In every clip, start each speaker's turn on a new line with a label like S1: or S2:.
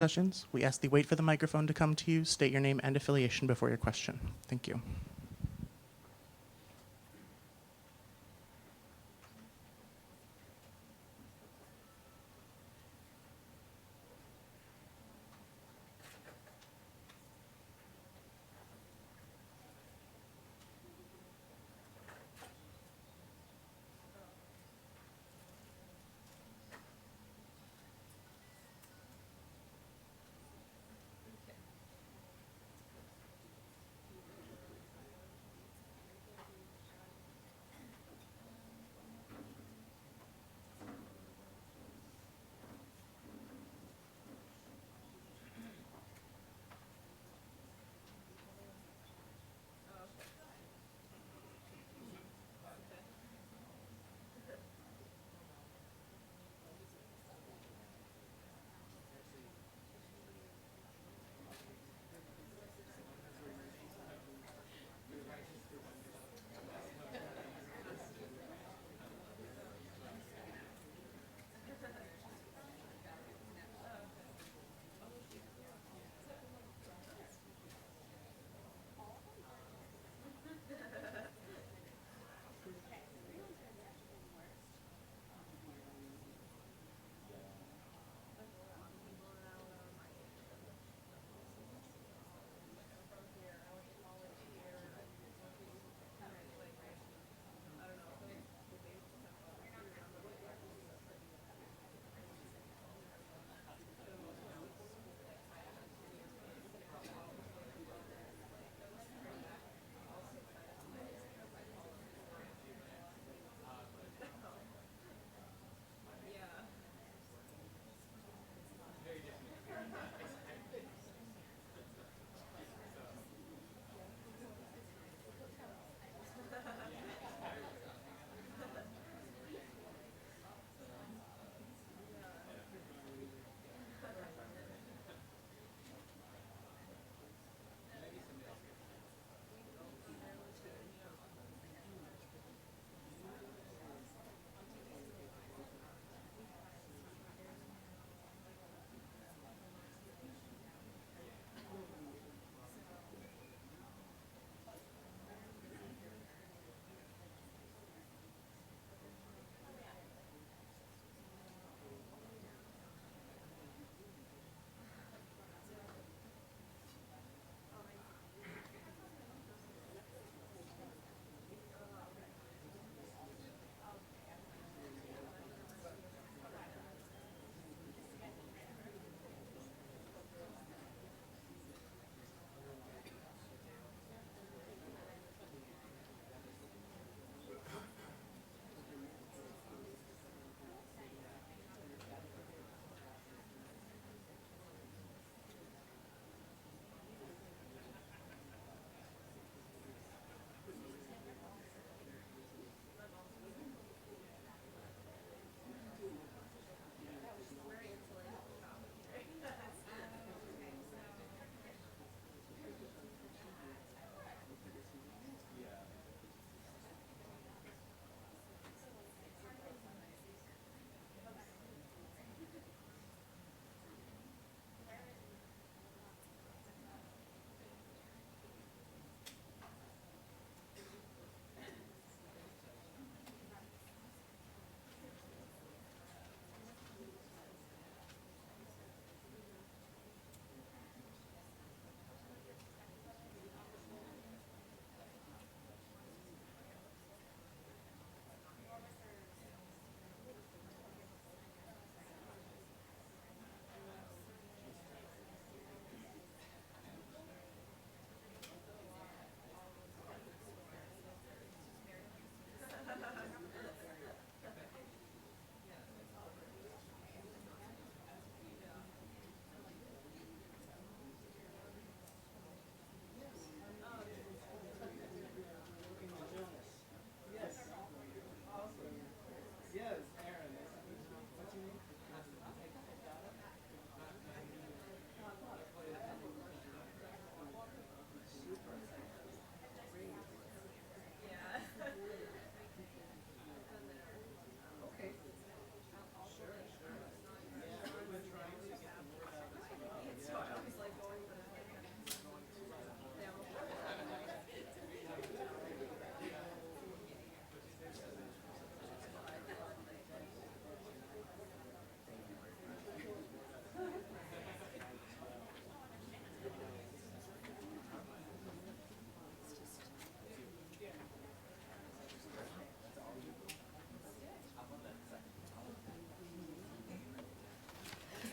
S1: Sessions. We ask that you wait for the microphone to come to you, state your name and affiliation before your question. Thank you.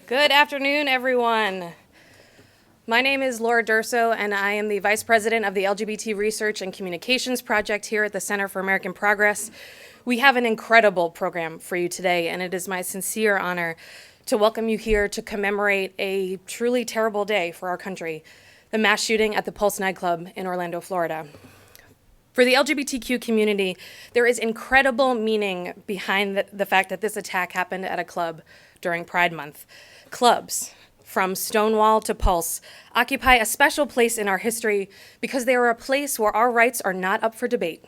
S2: Good afternoon, everyone. My name is Laura Durso, and I am the Vice President of the LGBT Research and Communications Project here at the Center for American Progress. We have an incredible program for you today, and it is my sincere honor to welcome you here to commemorate a truly terrible day for our country, the mass shooting at the Pulse Nightclub in Orlando, Florida. For the LGBTQ community, there is incredible meaning behind the fact that this attack happened at a club during Pride Month. Clubs, from Stonewall to Pulse, occupy a special place in our history because they are a place where our rights are not up for debate,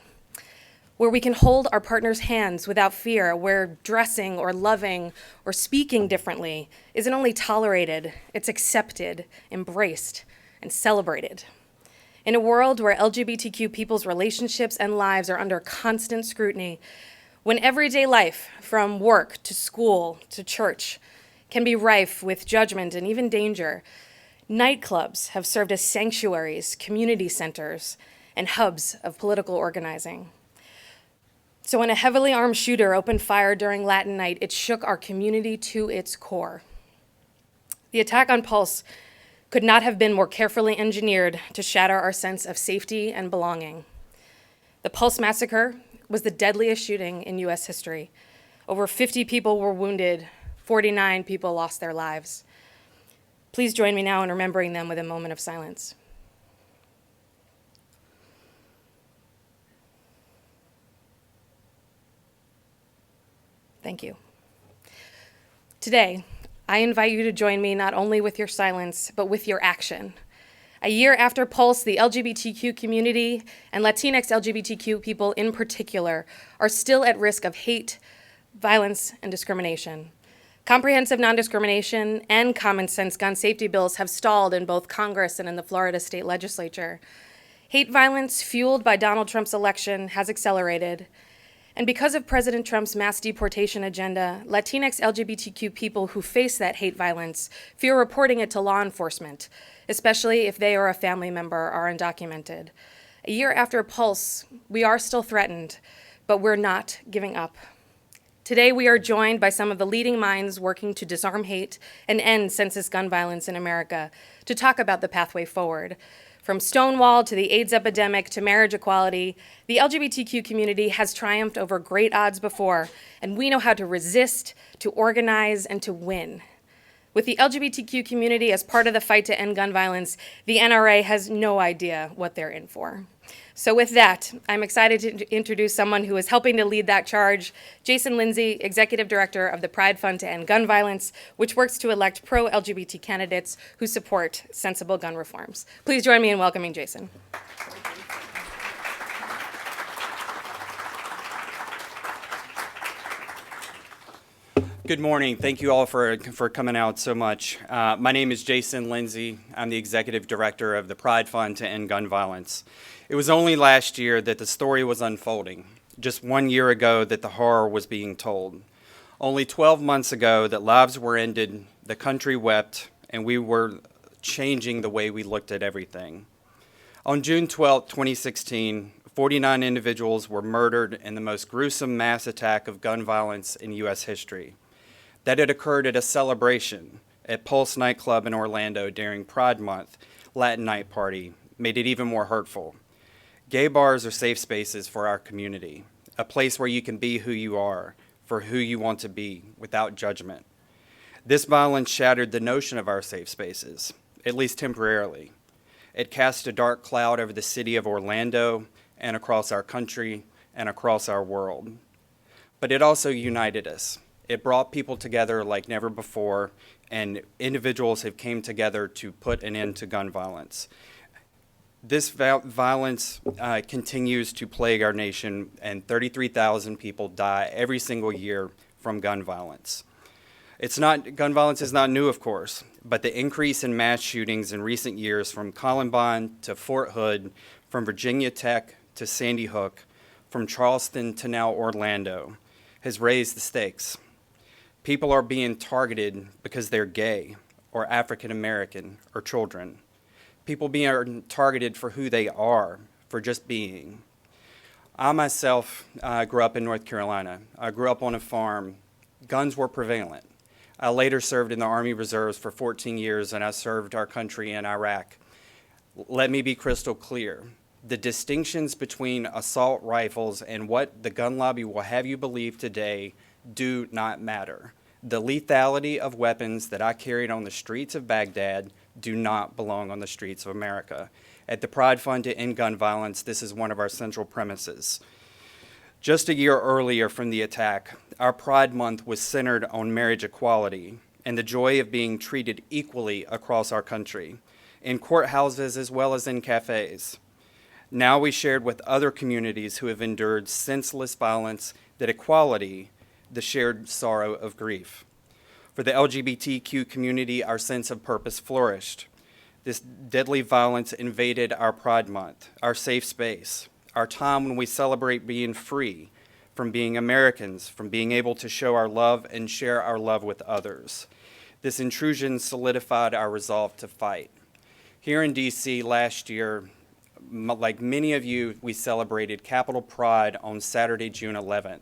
S2: where we can hold our partner's hands without fear, where dressing or loving or speaking differently isn't only tolerated, it's accepted, embraced, and celebrated. In a world where LGBTQ people's relationships and lives are under constant scrutiny, when everyday life, from work to school to church, can be rife with judgment and even danger, nightclubs have served as sanctuaries, community centers, and hubs of political organizing. So when a heavily armed shooter opened fire during Latin Night, it shook our community to its core. The attack on Pulse could not have been more carefully engineered to shatter our sense of safety and belonging. The Pulse massacre was the deadliest shooting in U.S. history. Over 50 people were wounded, 49 people lost their lives. Please join me now in remembering them with a moment of silence. Thank you. Today, I invite you to join me not only with your silence, but with your action. A year after Pulse, the LGBTQ community and Latinx LGBTQ people in particular are still at risk of hate, violence, and discrimination. Comprehensive non-discrimination and common sense gun safety bills have stalled in both Congress and in the Florida state legislature. Hate violence fueled by Donald Trump's election has accelerated. And because of President Trump's mass deportation agenda, Latinx LGBTQ people who face that hate violence fear reporting it to law enforcement, especially if they or a family member are undocumented. A year after Pulse, we are still threatened, but we're not giving up. Today, we are joined by some of the leading minds working to disarm hate and end senseless gun violence in America to talk about the pathway forward. From Stonewall to the AIDS epidemic to marriage equality, the LGBTQ community has triumphed over great odds before, and we know how to resist, to organize, and to win. With the LGBTQ community as part of the fight to end gun violence, the NRA has no idea what they're in for. So with that, I'm excited to introduce someone who is helping to lead that charge, Jason Lindsay, Executive Director of the Pride Fund to End Gun Violence, which works to elect pro-LGBT candidates who support sensible gun reforms. Please join me in welcoming Jason.
S3: Good morning. Thank you all for coming out so much. My name is Jason Lindsay. I'm the Executive Director of the Pride Fund to End Gun Violence. It was only last year that the story was unfolding, just 1 year ago that the horror was being told. Only 12 months ago that lives were ended, the country wept, and we were changing the way we looked at everything. On June 12, 2016, 49 individuals were murdered in the most gruesome mass attack of gun violence in U.S. history. That had occurred at a celebration at Pulse Nightclub in Orlando during Pride Month, Latin Night Party, made it even more hurtful. Gay bars are safe spaces for our community, a place where you can be who you are, for who you want to be, without judgment. This violence shattered the notion of our safe spaces, at least temporarily. It cast a dark cloud over the city of Orlando and across our country and across our world. But it also united us. It brought people together like never before, and individuals have came together to put an end to gun violence. This violence continues to plague our nation, and 33,000 people die every single year from gun violence. Gun violence is not new, of course, but the increase in mass shootings in recent years, from Columbine to Fort Hood, from Virginia Tech to Sandy Hook, from Charleston to now Orlando, has raised the stakes. People are being targeted because they're gay or African American or children. People being targeted for who they are, for just being. I myself grew up in North Carolina. I grew up on a farm. Guns were prevalent. I later served in the Army Reserves for 14 years, and I served our country in Iraq. Let me be crystal clear. The distinctions between assault rifles and what the gun lobby will have you believe today do not matter. The lethality of weapons that I carried on the streets of Baghdad do not belong on the streets of America. At the Pride Fund to End Gun Violence, this is one of our central premises. Just a year earlier from the attack, our Pride Month was centered on marriage equality and the joy of being treated equally across our country, in courthouses as well as in cafes. Now we shared with other communities who have endured senseless violence that equality, the shared sorrow of grief. For the LGBTQ community, our sense of purpose flourished. This deadly violence invaded our Pride Month, our safe space, our time when we celebrate being free, from being Americans, from being able to show our love and share our love with others. This intrusion solidified our resolve to fight. Here in DC last year, like many of you, we celebrated Capitol Pride on Saturday, June 11th,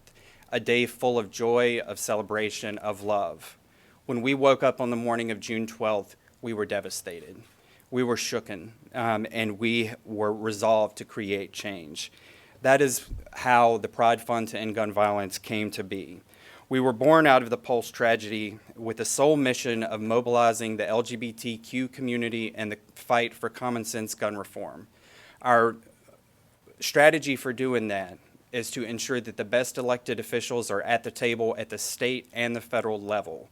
S3: a day full of joy, of celebration, of love. When we woke up on the morning of June 12th, we were devastated. We were shooken, and we were resolved to create change. That is how the Pride Fund to End Gun Violence came to be. We were born out of the Pulse tragedy with the sole mission of mobilizing the LGBTQ community and the fight for common sense gun reform. Our strategy for doing that is to ensure that the best elected officials are at the table at the state and the federal level.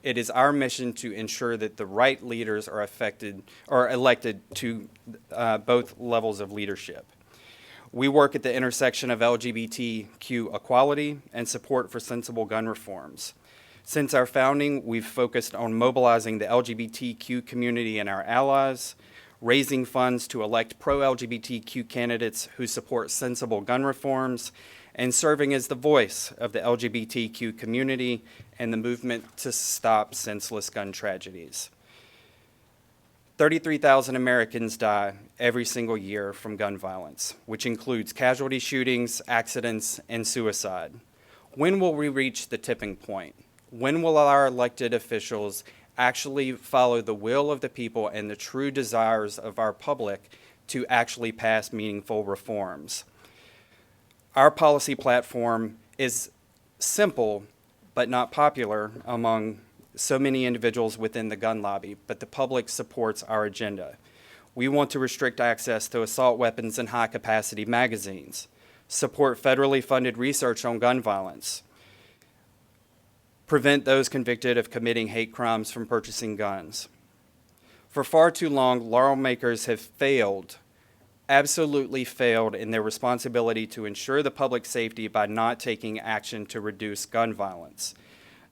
S3: It is our mission to ensure that the right leaders are elected to both levels of leadership. We work at the intersection of LGBTQ equality and support for sensible gun reforms. Since our founding, we've focused on mobilizing the LGBTQ community and our allies, raising funds to elect pro-LGBTQ candidates who support sensible gun reforms, and serving as the voice of the LGBTQ community and the movement to stop senseless gun tragedies. 33,000 Americans die every single year from gun violence, which includes casualty shootings, accidents, and suicide. When will we reach the tipping point? When will our elected officials actually follow the will of the people and the true desires of our public to actually pass meaningful reforms? Our policy platform is simple but not popular among so many individuals within the gun lobby, but the public supports our agenda. We want to restrict access to assault weapons and high-capacity magazines, support federally funded research on gun violence, prevent those convicted of committing hate crimes from purchasing guns. For far too long, lawmakers have failed, absolutely failed in their responsibility to ensure the public safety by not taking action to reduce gun violence.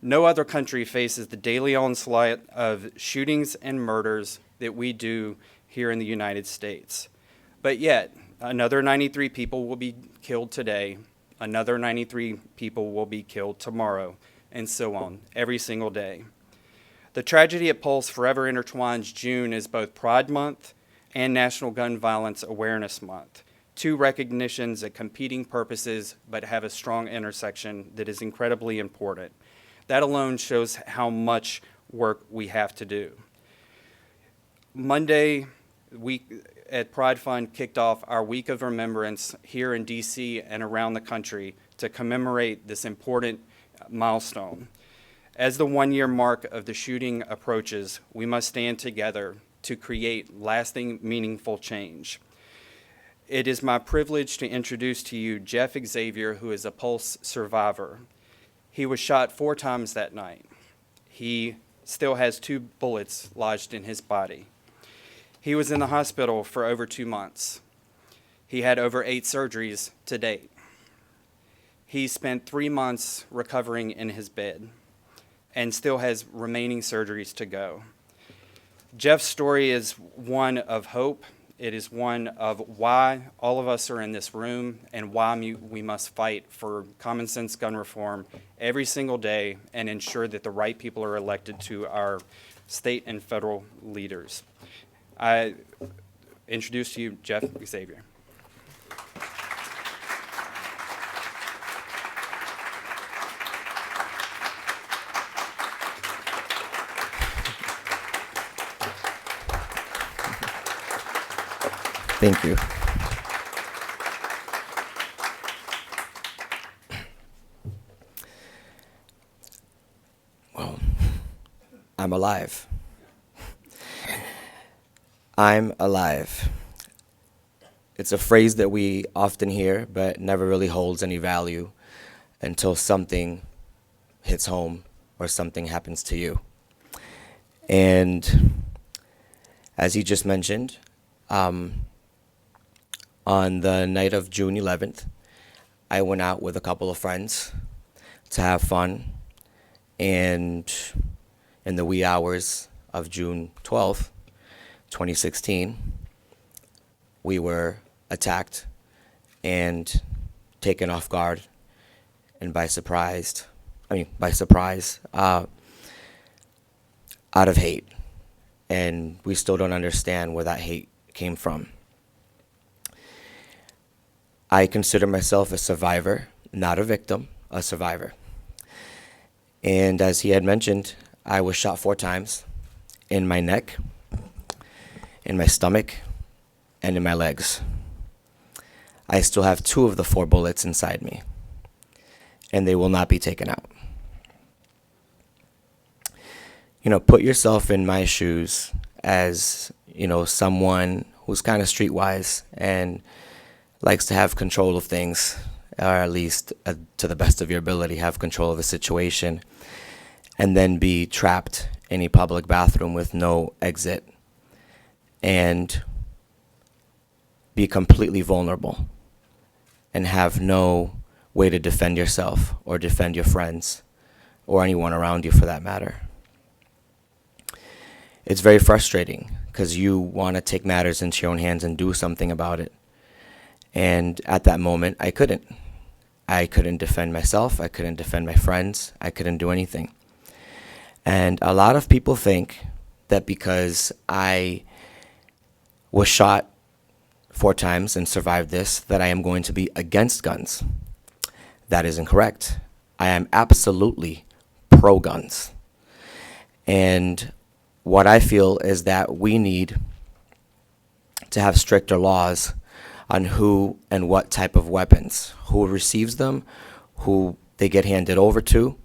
S3: No other country faces the daily onslaught of shootings and murders that we do here in the United States. But yet, another 93 people will be killed today, another 93 people will be killed tomorrow, and so on, every single day. The tragedy at Pulse forever intertwines June as both Pride Month and National Gun Violence Awareness Month, two recognitions at competing purposes but have a strong intersection that is incredibly important. That alone shows how much work we have to do. Monday, we at Pride Fund kicked off our Week of Remembrance here in DC and around the country to commemorate this important milestone. As the one-year mark of the shooting approaches, we must stand together to create lasting, meaningful change. It is my privilege to introduce to you Jeff Xavier, who is a Pulse survivor. He was shot 4 times that night. He still has 2 bullets lodged in his body. He was in the hospital for over 2 months. He had over 8 surgeries to date. He spent 3 months recovering in his bed and still has remaining surgeries to go. Jeff's story is one of hope. It is one of why all of us are in this room and why we must fight for common sense gun reform every single day and ensure that the right people are elected to our state and federal leaders. I introduce to you Jeff Xavier.
S4: Thank you. Well, I'm alive. I'm alive. It's a phrase that we often hear, but never really holds any value until something hits home or something happens to you. And as he just mentioned, on the night of June 11th, I went out with a couple of friends to have fun, and in the wee hours of June 12th, 2016, we were attacked and taken off guard and by surprise, out of hate. And we still don't understand where that hate came from. I consider myself a survivor, not a victim, a survivor. And as he had mentioned, I was shot 4 times in my neck, in my stomach, and in my legs. I still have 2 of the 4 bullets inside me, and they will not be taken out. You know, put yourself in my shoes as, you know, someone who's kind of streetwise and likes to have control of things, or at least to the best of your ability, have control of a situation, and then be trapped in a public bathroom with no exit and be completely vulnerable and have no way to defend yourself or defend your friends or anyone around you for that matter. It's very frustrating because you want to take matters into your own hands and do something about it. And at that moment, I couldn't. I couldn't defend myself. I couldn't defend my friends. I couldn't do anything. And a lot of people think that because I was shot 4 times and survived this, that I am going to be against guns. That is incorrect. I am absolutely pro-guns. And what I feel is that we need to have stricter laws on who and what type of weapons, who receives them, who they get handed over to,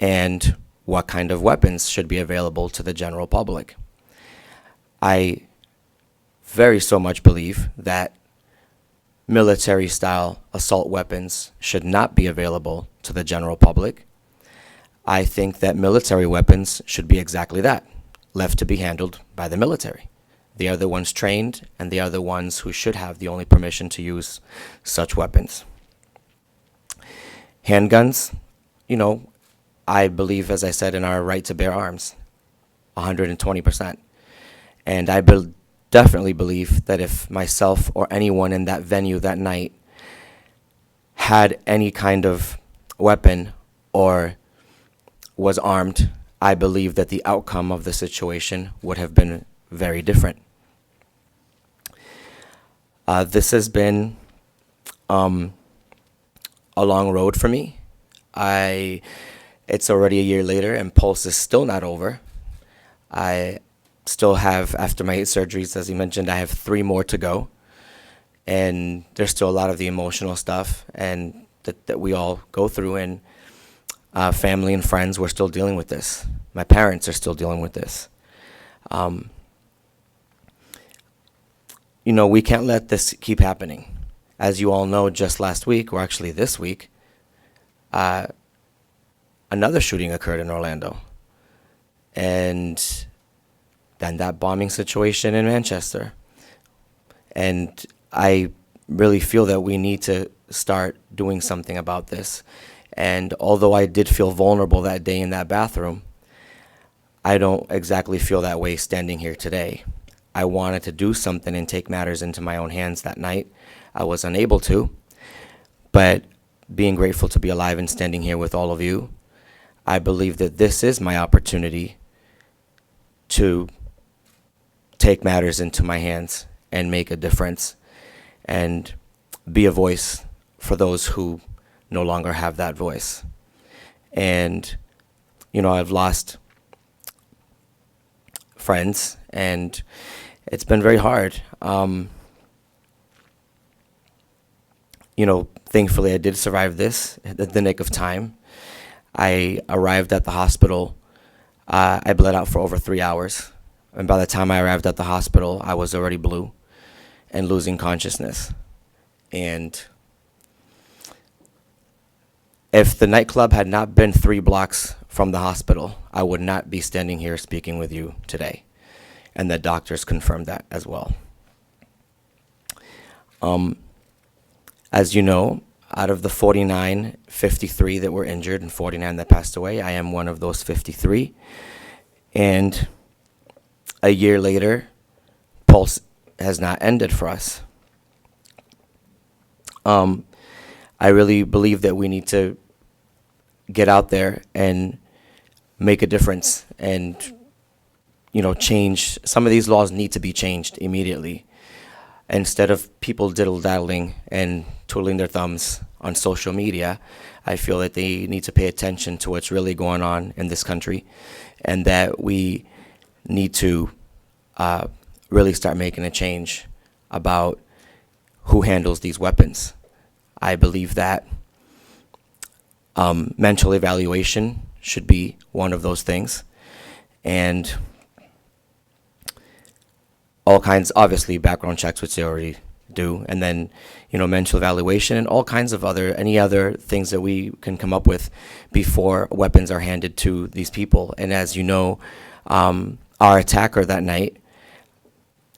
S4: and what kind of weapons should be available to the general public. I very so much believe that military-style assault weapons should not be available to the general public. I think that military weapons should be exactly that, left to be handled by the military. They are the ones trained, and they are the ones who should have the only permission to use such weapons. Handguns, you know, I believe, as I said, in our right to bear arms, 120%. And I definitely believe that if myself or anyone in that venue that night had any kind of weapon or was armed, I believe that the outcome of the situation would have been very different. This has been a long road for me. It's already a year later and Pulse is still not over. I still have, after my 8 surgeries, as you mentioned, I have 3 more to go. And there's still a lot of the emotional stuff and that we all go through. And family and friends, we're still dealing with this. My parents are still dealing with this. You know, we can't let this keep happening. As you all know, just last week, or actually this week, another shooting occurred in Orlando. And then that bombing situation in Manchester. And I really feel that we need to start doing something about this. And although I did feel vulnerable that day in that bathroom, I don't exactly feel that way standing here today. I wanted to do something and take matters into my own hands that night. I was unable to, but being grateful to be alive and standing here with all of you, I believe that this is my opportunity to take matters into my hands and make a difference and be a voice for those who no longer have that voice. And, you know, I've lost friends and it's been very hard. thankfully I did survive this at the nick of time. I arrived at the hospital. I bled out for over 3 hours. And by the time I arrived at the hospital, I was already blue and losing consciousness. And if the nightclub had not been 3 blocks from the hospital, I would not be standing here speaking with you today. And the doctors confirmed that as well. As you know, out of the 49, 53 that were injured and 49 that passed away, I am one of those 53. And a year later, Pulse has not ended for us. I really believe that we need to get out there and make a difference and, change. Some of these laws need to be changed immediately. Instead of people diddle-daddling and twiddling their thumbs on social media, I feel that they need to pay attention to what's really going on in this country, and that we need to really start making a change about who handles these weapons. I believe that mental evaluation should be one of those things, and all kinds, obviously background checks, which they already do, and then mental evaluation and all kinds of any other things that we can come up with before weapons are handed to these people. And as you know, our attacker that night,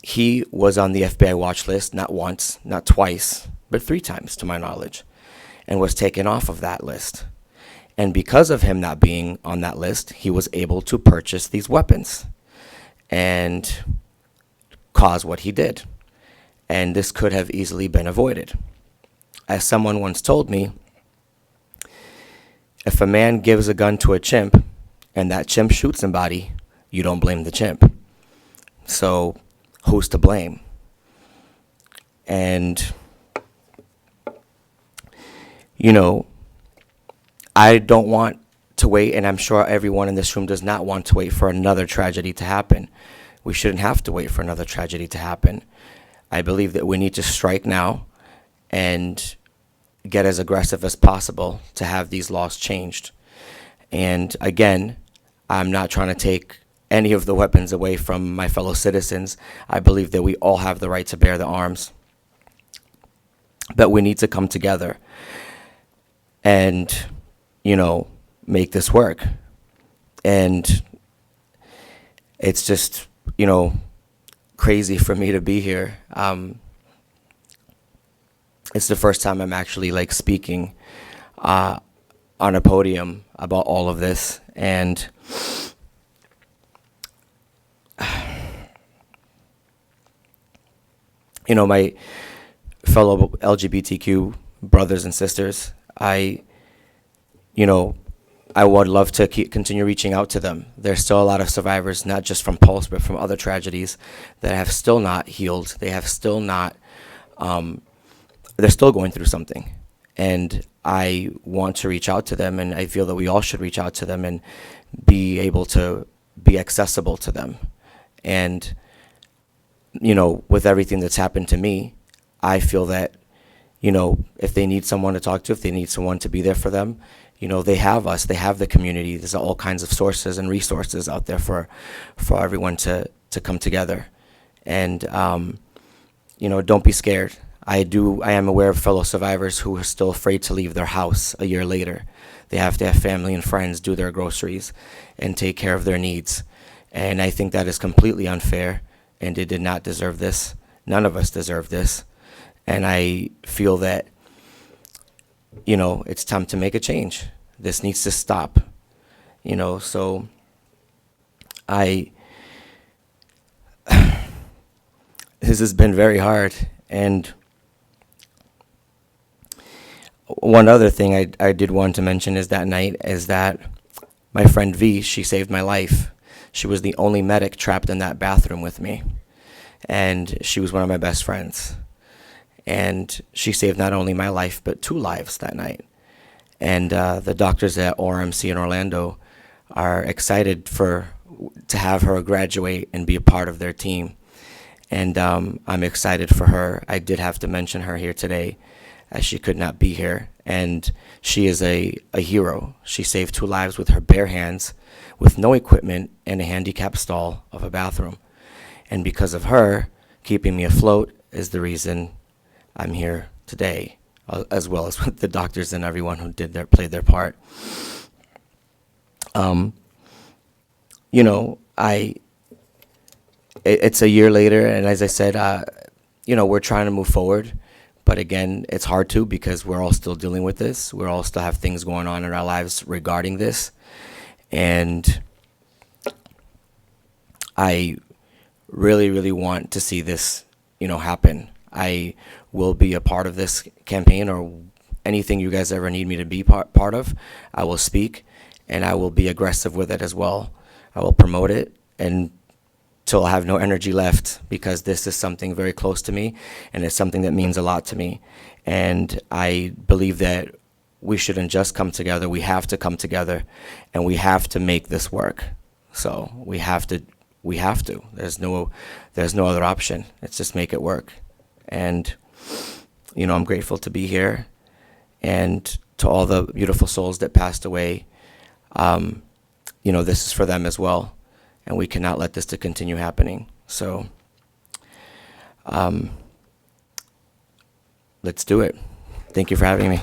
S4: he was on the FBI watch list not once, not twice, but 3 times to my knowledge, and was taken off of that list. And because of him not being on that list, he was able to purchase these weapons and cause what he did. And this could have easily been avoided. As someone once told me, if a man gives a gun to a chimp and that chimp shoots somebody, you don't blame the chimp. So who's to blame? And, I don't want to wait, and I'm sure everyone in this room does not want to wait for another tragedy to happen. We shouldn't have to wait for another tragedy to happen. I believe that we need to strike now and get as aggressive as possible to have these laws changed. And again, I'm not trying to take any of the weapons away from my fellow citizens. I believe that we all have the right to bear the arms. But we need to come together and, make this work. And it's just, crazy for me to be here. It's the first time I'm actually speaking on a podium about all of this, and my fellow LGBTQ brothers and sisters, I would love to continue reaching out to them. There's still a lot of survivors, not just from Pulse, but from other tragedies that have still not healed. They have still not, they're still going through something. And I want to reach out to them, and I feel that we all should reach out to them and be able to be accessible to them. And, with everything that's happened to me, I feel that, if they need someone to talk to, if they need someone to be there for them, they have us, they have the community. There's all kinds of sources and resources out there for everyone to come together. And, don't be scared. I am aware of fellow survivors who are still afraid to leave their house a year later. They have to have family and friends do their groceries and take care of their needs. And I think that is completely unfair, and they did not deserve this. None of us deserve this. And I feel that, it's time to make a change. This needs to stop. So this has been very hard. And one other thing I did want to mention is that my friend V, she saved my life. She was the only medic trapped in that bathroom with me. And she was one of my best friends. And she saved not only my life, but 2 lives that night. And the doctors at ORMC in Orlando are excited to have her graduate and be a part of their team. And I'm excited for her. I did have to mention her here today as she could not be here. And she is a hero. She saved 2 lives with her bare hands, with no equipment, in a handicapped stall of a bathroom. And because of her, keeping me afloat is the reason I'm here today, as well as with the doctors and everyone who played their part. You know, it's a year later, and as I said, you know, we're trying to move forward. But again, it's hard to, because we're all still dealing with this. We all still have things going on in our lives regarding this. And I really, really want to see this, you know, happen. I will be a part of this campaign, or anything you guys ever need me to be part of. I will speak, and I will be aggressive with it as well. I will promote it until I have no energy left, because this is something very close to me, and it's something that means a lot to me. And I believe that we shouldn't just come together. We have to come together, and we have to make this work. So we have to. There's no other option. It's just make it work. And, you know, I'm grateful to be here, and to all the beautiful souls that passed away. You know, this is for them as well, and we cannot let this to continue happening. So, let's do it. Thank you for having me.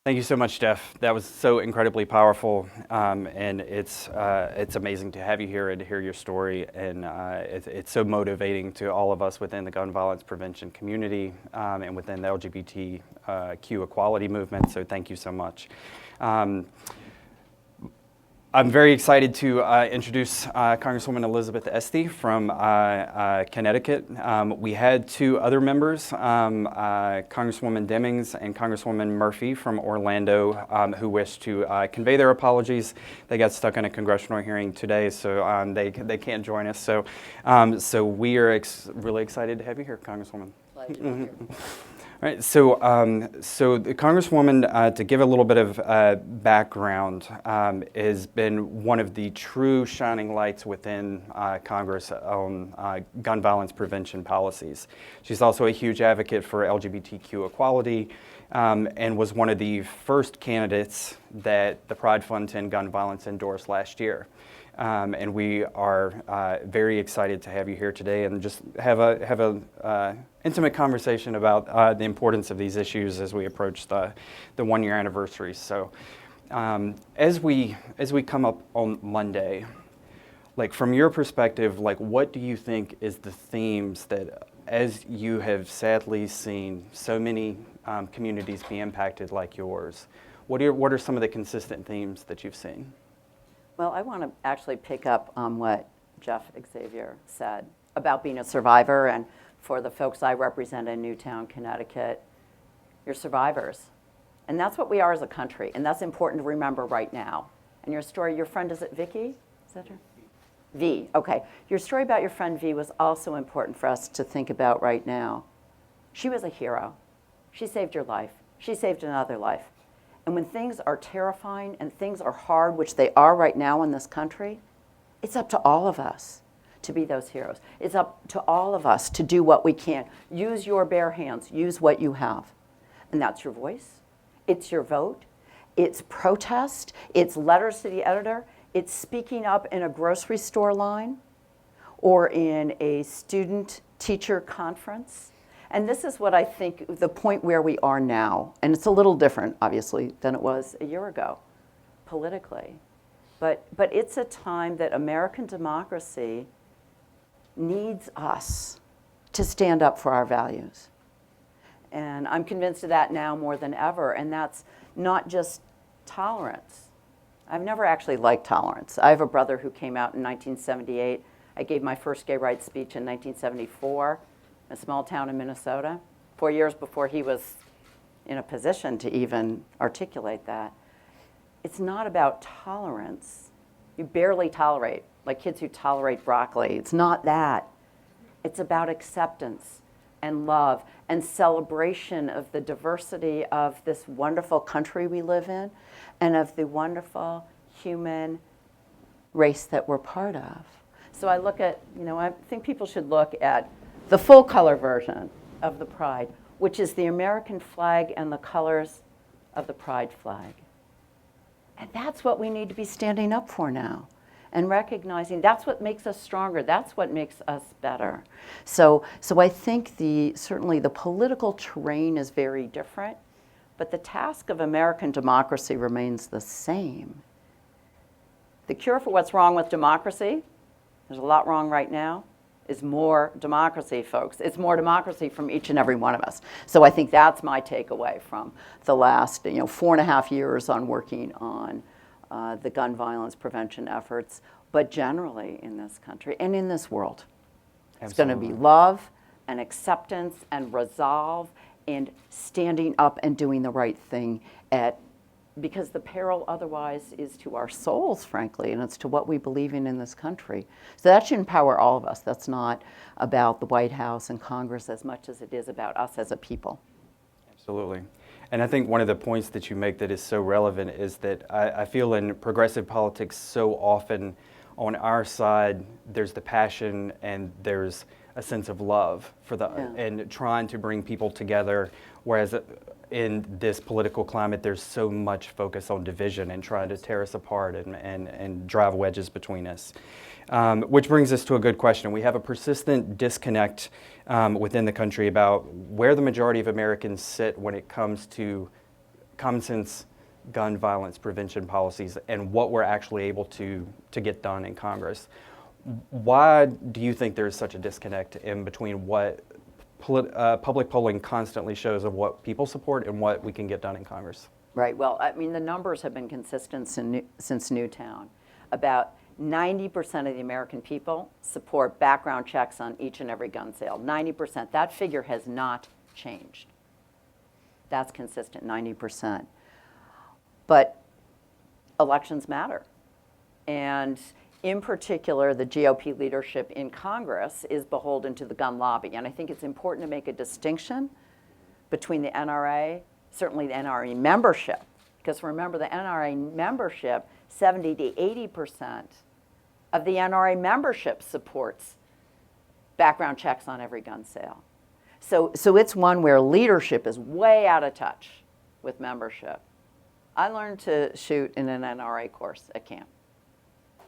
S3: Thank you so much, Jeff. That was so incredibly powerful, and it's amazing to have you here and to hear your story. And it's so motivating to all of us within the gun violence prevention community, and within the LGBTQ equality movement. So thank you so much. I'm very excited to introduce Congresswoman Elizabeth Esty from Connecticut. We had 2 other members, Congresswoman Demings and Congresswoman Murphy from Orlando, who wished to convey their apologies. They got stuck in a congressional hearing today, so they can't join us. So, we are really excited to have you here, Congresswoman.
S5: Pleasure.
S3: All right, so the Congresswoman, to give a little bit of background, has been one of the true shining lights within Congress on gun violence prevention policies. She's also a huge advocate for LGBTQ equality, and was one of the first candidates that the Pride Fund to End Gun Violence endorsed last year. And we are very excited to have you here today and just have a intimate conversation about the importance of these issues as we approach the 1-year anniversary. So, as we come up on Monday, like from your perspective, like what do you think is the themes that, as you have sadly seen so many communities be impacted like yours, what are some of the consistent themes that you've seen?
S5: Well, I want to actually pick up on what Jeff Xavier said about being a survivor. And for the folks I represent in Newtown, Connecticut, you're survivors. And that's what we are as a country. And that's important to remember right now. And your story, your friend, is it Vicky? Is that her? V, okay. Your story about your friend V was also important for us to think about right now. She was a hero. She saved your life. She saved another life. And when things are terrifying and things are hard, which they are right now in this country, it's up to all of us to be those heroes. It's up to all of us to do what we can. Use your bare hands. Use what you have. And that's your voice. It's your vote. It's protest. It's letters to the editor. It's speaking up in a grocery store line or in a student-teacher conference. And this is what I think the point where we are now. And it's a little different, obviously, than it was a year ago, politically. But it's a time that American democracy needs us to stand up for our values. And I'm convinced of that now more than ever. And that's not just tolerance. I've never actually liked tolerance. I have a brother who came out in 1978. I gave my first gay rights speech in 1974. a small town in Minnesota, 4 years before he was in a position to even articulate that. It's not about tolerance. You barely tolerate, like kids who tolerate broccoli. It's not that. It's about acceptance and love and celebration of the diversity of this wonderful country we live in and of the wonderful human race that we're part of. So I look at, I think people should look at the full color version of the Pride, which is the American flag and the colors of the Pride flag. And that's what we need to be standing up for now and recognizing that's what makes us stronger. That's what makes us better. So I think certainly the political terrain is very different, but the task of American democracy remains the same. The cure for what's wrong with democracy, there's a lot wrong right now, is more democracy, folks. It's more democracy from each and every one of us. So I think that's my takeaway from the last 4.5 years on working on the gun violence prevention efforts, but generally in this country and in this world. It's going to be love and acceptance and resolve and standing up and doing the right thing because the peril otherwise is to our souls, frankly, and it's to what we believe in this country. So that should empower all of us. That's not about the White House and Congress as much as it is about us as a people.
S3: Absolutely. And I think one of the points that you make that is so relevant is that I feel in progressive politics so often on our side, there's the passion and there's a sense of love for and trying to bring people together, whereas in this political climate, there's so much focus on division and trying to tear us apart and drive wedges between us. Which brings us to a good question. We have a persistent disconnect within the country about where the majority of Americans sit when it comes to common sense gun violence prevention policies and what we're actually able to get done in Congress. Why do you think there is such a disconnect in between what public polling constantly shows of what people support and what we can get done in Congress?
S5: Right. Well, I mean, the numbers have been consistent since Newtown. About 90% of the American people support background checks on each and every gun sale. 90%. That figure has not changed. That's consistent, 90%. But elections matter. And in particular, the GOP leadership in Congress is beholden to the gun lobby. And I think it's important to make a distinction between the NRA, certainly the NRA membership, because remember the NRA membership, 70 to 80% of the NRA membership supports background checks on every gun sale. So it's one where leadership is way out of touch with membership. I learned to shoot in an NRA course at camp.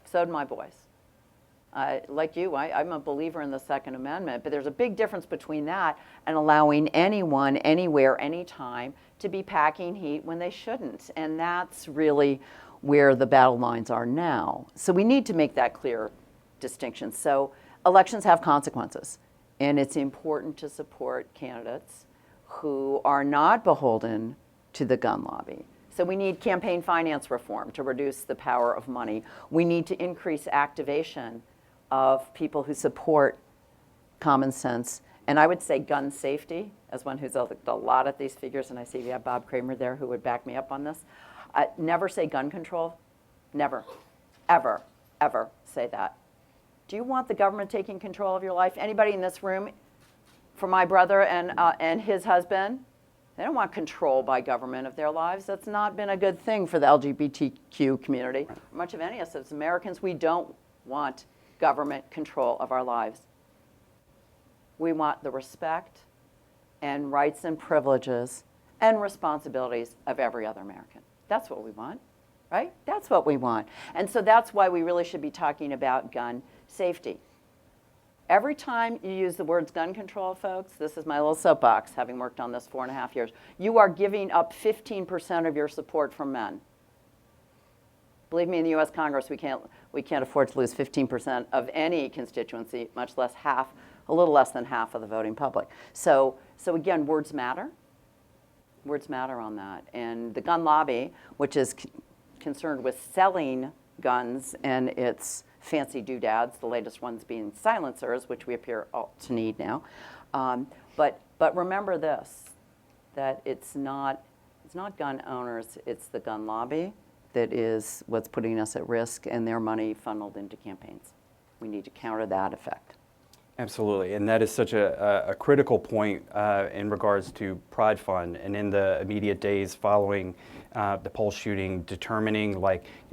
S5: So did my boys. Like you, I'm a believer in the Second Amendment, but there's a big difference between that and allowing anyone, anywhere, anytime to be packing heat when they shouldn't. And that's really where the battle lines are now. So we need to make that clear distinction. So elections have consequences, and it's important to support candidates who are not beholden to the gun lobby. So we need campaign finance reform to reduce the power of money. We need to increase activation of people who support common sense. And I would say gun safety, as one who's looked a lot at these figures, and I see we have Bob Kramer there who would back me up on this. Never say gun control. Never, ever, ever say that. Do you want the government taking control of your life? Anybody in this room, for my brother and his husband, they don't want control by government of their lives. That's not been a good thing for the LGBTQ community. Much of any of us as Americans, we don't want government control of our lives. We want the respect and rights and privileges and responsibilities of every other American. That's what we want, right? That's what we want. And so that's why we really should be talking about gun safety. Every time you use the words gun control, folks, this is my little soapbox, having worked on this 4.5 years, you are giving up 15% of your support from men. Believe me, in the U.S. Congress, we can't afford to lose 15% of any constituency, much less half, a little less than half of the voting public. So again, words matter. Words matter on that. And the gun lobby, which is concerned with selling guns and its fancy doodads, the latest ones being silencers, which we appear to need now, But remember this, that it's not gun owners, it's the gun lobby that is what's putting us at risk, and their money funneled into campaigns. We need to counter that effect.
S3: Absolutely, and that is such a critical point in regards to Pride Fund, and in the immediate days following the Pulse shooting, determining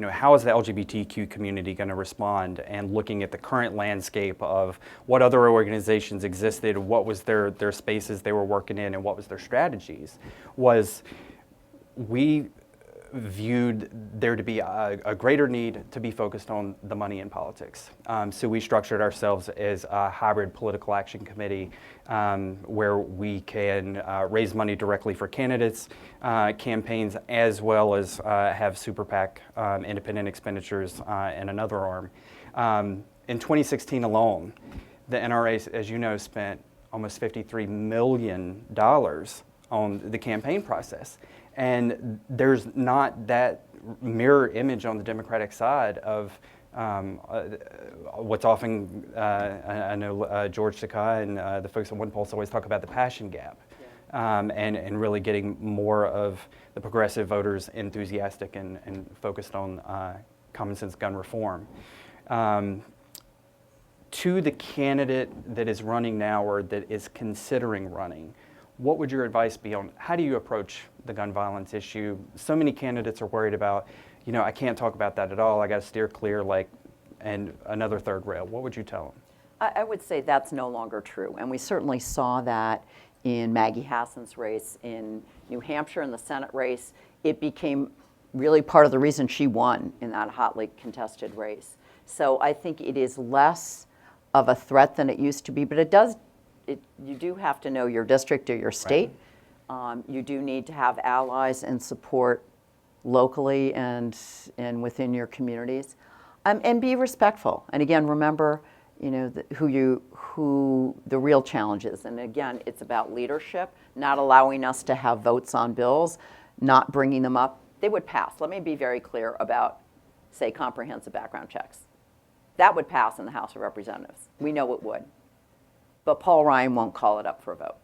S3: how is the LGBTQ community going to respond, and looking at the current landscape of what other organizations existed, what was their spaces they were working in, and what was their strategies, was we viewed there to be a greater need to be focused on the money in politics. So we structured ourselves as a hybrid political action committee where we can raise money directly for candidates, campaigns, as well as have super PAC independent expenditures in another arm. In 2016 alone, the NRA, as you know, spent almost $53 million on the campaign process. And there's not that mirror image on the Democratic side of what's often, I know George Takei and the folks at One Pulse always talk about the passion gap, and really getting more of the progressive voters enthusiastic and focused on common sense gun reform. To the candidate that is running now or that is considering running, what would your advice be on how do you approach the gun violence issue? So many candidates are worried about, I can't talk about that at all. I got to steer clear, and another third rail. What would you tell them?
S5: I would say that's no longer true. And we certainly saw that in Maggie Hassan's race in New Hampshire in the Senate race. It became really part of the reason she won in that hotly contested race. So I think it is less of a threat than it used to be, but you do have to know your district or your state. Right. You do need to have allies and support locally and within your communities, and be respectful. And again, remember, who the real challenge is. And again, it's about leadership, not allowing us to have votes on bills, not bringing them up. They would pass. Let me be very clear about, say, comprehensive background checks. That would pass in the House of Representatives. We know it would. But Paul Ryan won't call it up for a vote.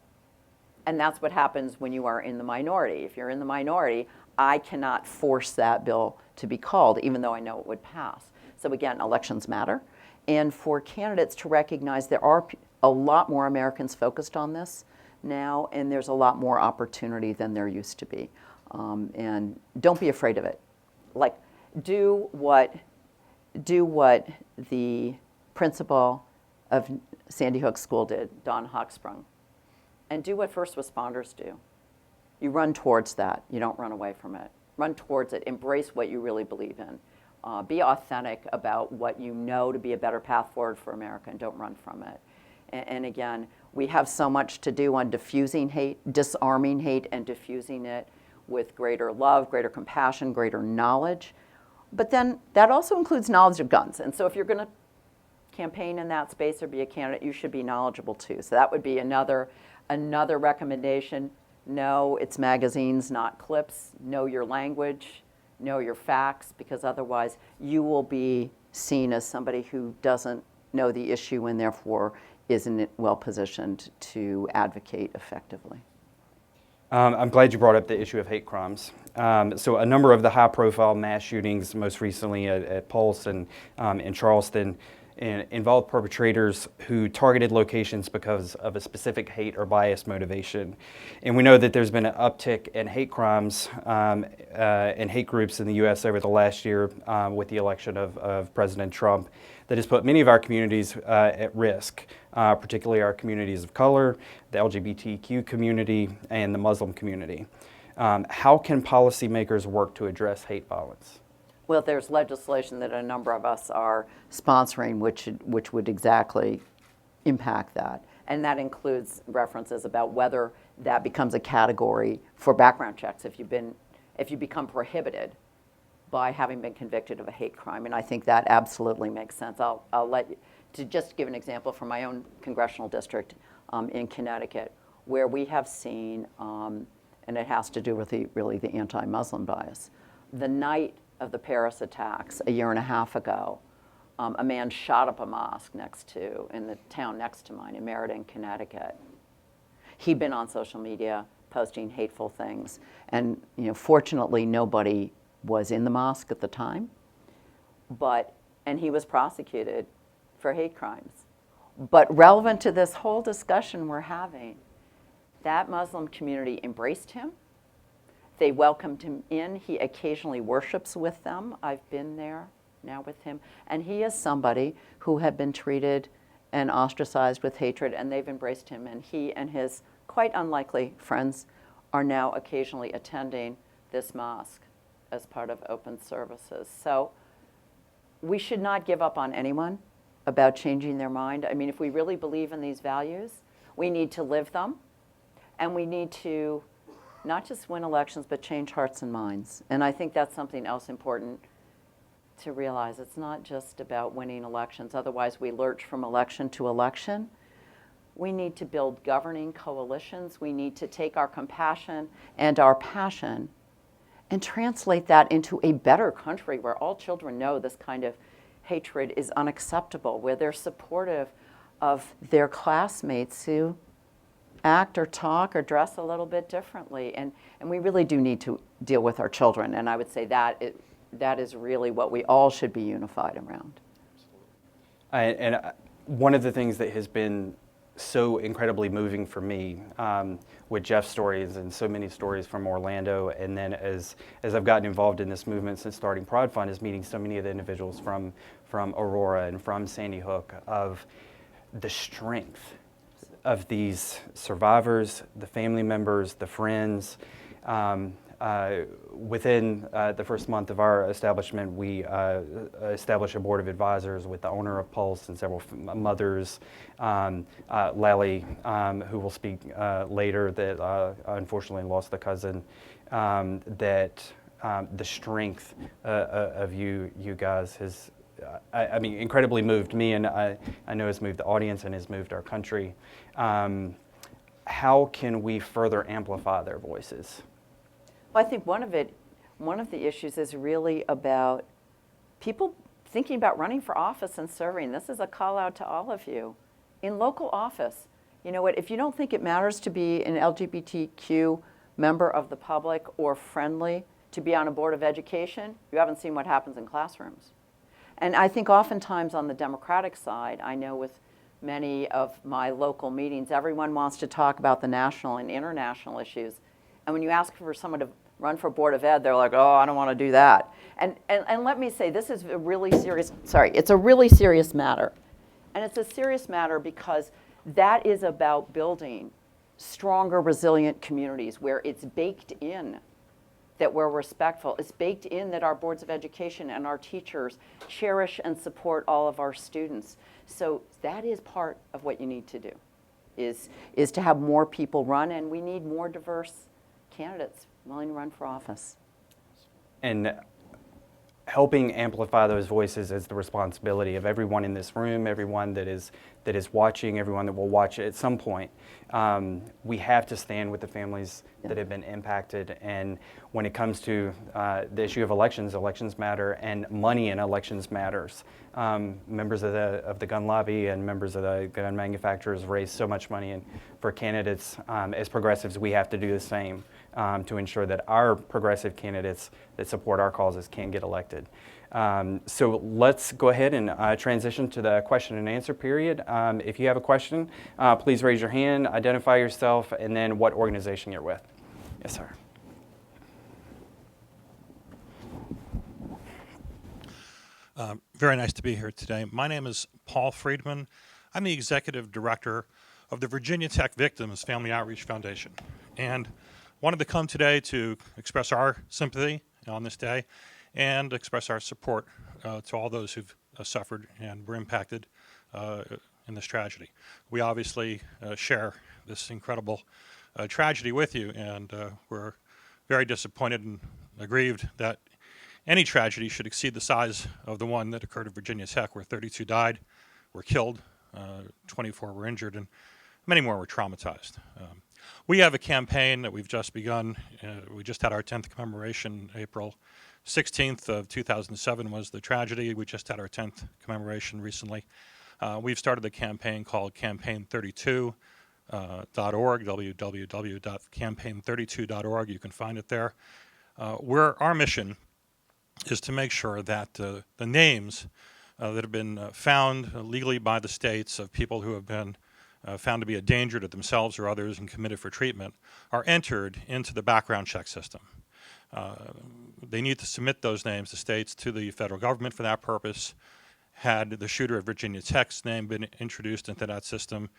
S5: And that's what happens when you are in the minority. If you're in the minority, I cannot force that bill to be called, even though I know it would pass. So again, elections matter. And for candidates to recognize there are a lot more Americans focused on this now, and there's a lot more opportunity than there used to be. And don't be afraid of it. Do what the principal of Sandy Hook School did, Don Hochsprung, and do what first responders do. You run towards that. You don't run away from it. Run towards it. Embrace what you really believe in. Be authentic about what you know to be a better path forward for America, and don't run from it. And again, we have so much to do on diffusing hate, disarming hate, and diffusing it with greater love, greater compassion, greater knowledge. But then that also includes knowledge of guns. And so if you're going to campaign in that space or be a candidate, you should be knowledgeable too. So that would be another recommendation. No, it's magazines, not clips. Know your language, know your facts, because otherwise you will be seen as somebody who doesn't know the issue and therefore isn't well positioned to advocate effectively.
S3: I'm glad you brought up the issue of hate crimes. So a number of the high-profile mass shootings, most recently at Pulse and in Charleston, involved perpetrators who targeted locations because of a specific hate or bias motivation. And we know that there's been an uptick in hate crimes and hate groups in the U.S. over the last year with the election of President Trump that has put many of our communities at risk, particularly our communities of color, the LGBTQ community, and the Muslim community. How can policymakers work to address hate violence?
S5: Well, there's legislation that a number of us are sponsoring, which would exactly impact that. And that includes references about whether that becomes a category for background checks if you become prohibited by having been convicted of a hate crime. And I think that absolutely makes sense. I'll let you, to just give an example from my own congressional district in Connecticut, where we have seen, and it has to do with the anti-Muslim bias. The night of the Paris attacks a year and a half ago, a man shot up a mosque in the town next to mine in Meriden, Connecticut. he'd been on social media posting hateful things. And fortunately, nobody was in the mosque at the time, and he was prosecuted for hate crimes. But relevant to this whole discussion we're having, that Muslim community embraced him. They welcomed him in. He occasionally worships with them. I've been there now with him. And he is somebody who had been treated and ostracized with hatred, and they've embraced him. And he and his quite unlikely friends are now occasionally attending this mosque as part of open services. So we should not give up on anyone about changing their mind. I mean, if we really believe in these values, we need to live them, and we need to not just win elections, but change hearts and minds. And I think that's something else important to realize. It's not just about winning elections. Otherwise, we lurch from election to election. We need to build governing coalitions. We need to take our compassion and our passion and translate that into a better country where all children know this kind of hatred is unacceptable, where they're supportive of their classmates who act or talk or dress a little bit differently. And we really do need to deal with our children. And I would say that is really what we all should be unified around.
S3: One of the things that has been so incredibly moving for me with Jeff's stories and so many stories from Orlando, and then as I've gotten involved in this movement since starting Pride Fund, is meeting so many of the individuals from Aurora and from Sandy Hook, of the strength of these survivors, the family members, the friends. Within the first month of our establishment, we established a board of advisors with the owner of Pulse and several mothers, Lally, who will speak later, that unfortunately lost a cousin, that the strength of you guys has, I mean, incredibly moved me, and I know has moved the audience and has moved our country. How can we further amplify their voices?
S5: Well, I think one of the issues is really about people thinking about running for office and serving. This is a call out to all of you. In local office, you know what, if you don't think it matters to be an LGBTQ member of the public or friendly to be on a board of education, you haven't seen what happens in classrooms. And I think oftentimes on the Democratic side, I know with many of my local meetings, everyone wants to talk about the national and international issues. And when you ask for someone to run for Board of Ed, they're like, oh, I don't want to do that. And let me say, this is a really serious, it's a really serious matter. And it's a serious matter because that is about building stronger, resilient communities where it's baked in that we're respectful. It's baked in that our boards of education and our teachers cherish and support all of our students. So that is part of what you need to do, is to have more people run, and we need more diverse candidates willing to run for office.
S3: And helping amplify those voices is the responsibility of everyone in this room, everyone that is watching, everyone that will watch it at some point. We have to stand with the families that have been impacted. And when it comes to the issue of elections, elections matter, and money in elections matters. Members of the gun lobby and members of the gun manufacturers raise so much money for candidates. As progressives, we have to do the same to ensure that our progressive candidates that support our causes can get elected. So let's go ahead and transition to the question and answer period. If you have a question, please raise your hand, identify yourself, and then what organization you're with. Yes, sir.
S6: Very nice to be here today. My name is Paul Friedman. I'm the executive director of the Virginia Tech Victims Family Outreach Foundation, and wanted to come today to express our sympathy on this day and express our support to all those who've suffered and were impacted in this tragedy. We obviously share this incredible tragedy with you, and we're very disappointed and aggrieved that any tragedy should exceed the size of the one that occurred at Virginia Tech, where 32 died, were killed, 24 were injured, and many more were traumatized. We have a campaign that we've just begun. We just had our 10th commemoration. April 16th of 2007 was the tragedy. We just had our 10th commemoration recently. We've started a campaign called Campaign 32. www.campaign32.org, www.campaign32.org. You can find it there. Where our mission is to make sure that the names that have been found legally by the states of people who have been found to be a danger to themselves or others and committed for treatment are entered into the background check system. They need to submit those names, the states, to the federal government for that purpose. Had the shooter at Virginia Tech's name been introduced into that system,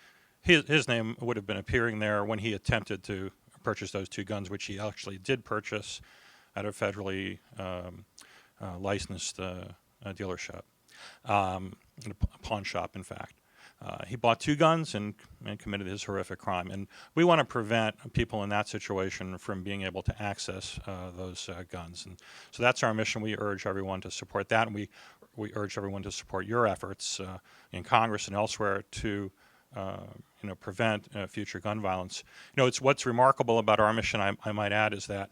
S6: his name would have been appearing there when he attempted to purchase those 2 guns, which he actually did purchase at a federally licensed dealership, a pawn shop, in fact. He bought 2 guns and committed his horrific crime. And we want to prevent people in that situation from being able to access those guns. And so that's our mission. We urge everyone to support that, and we urge everyone to support your efforts in Congress and elsewhere to prevent future gun violence. It's what's remarkable about our mission, I might add, is that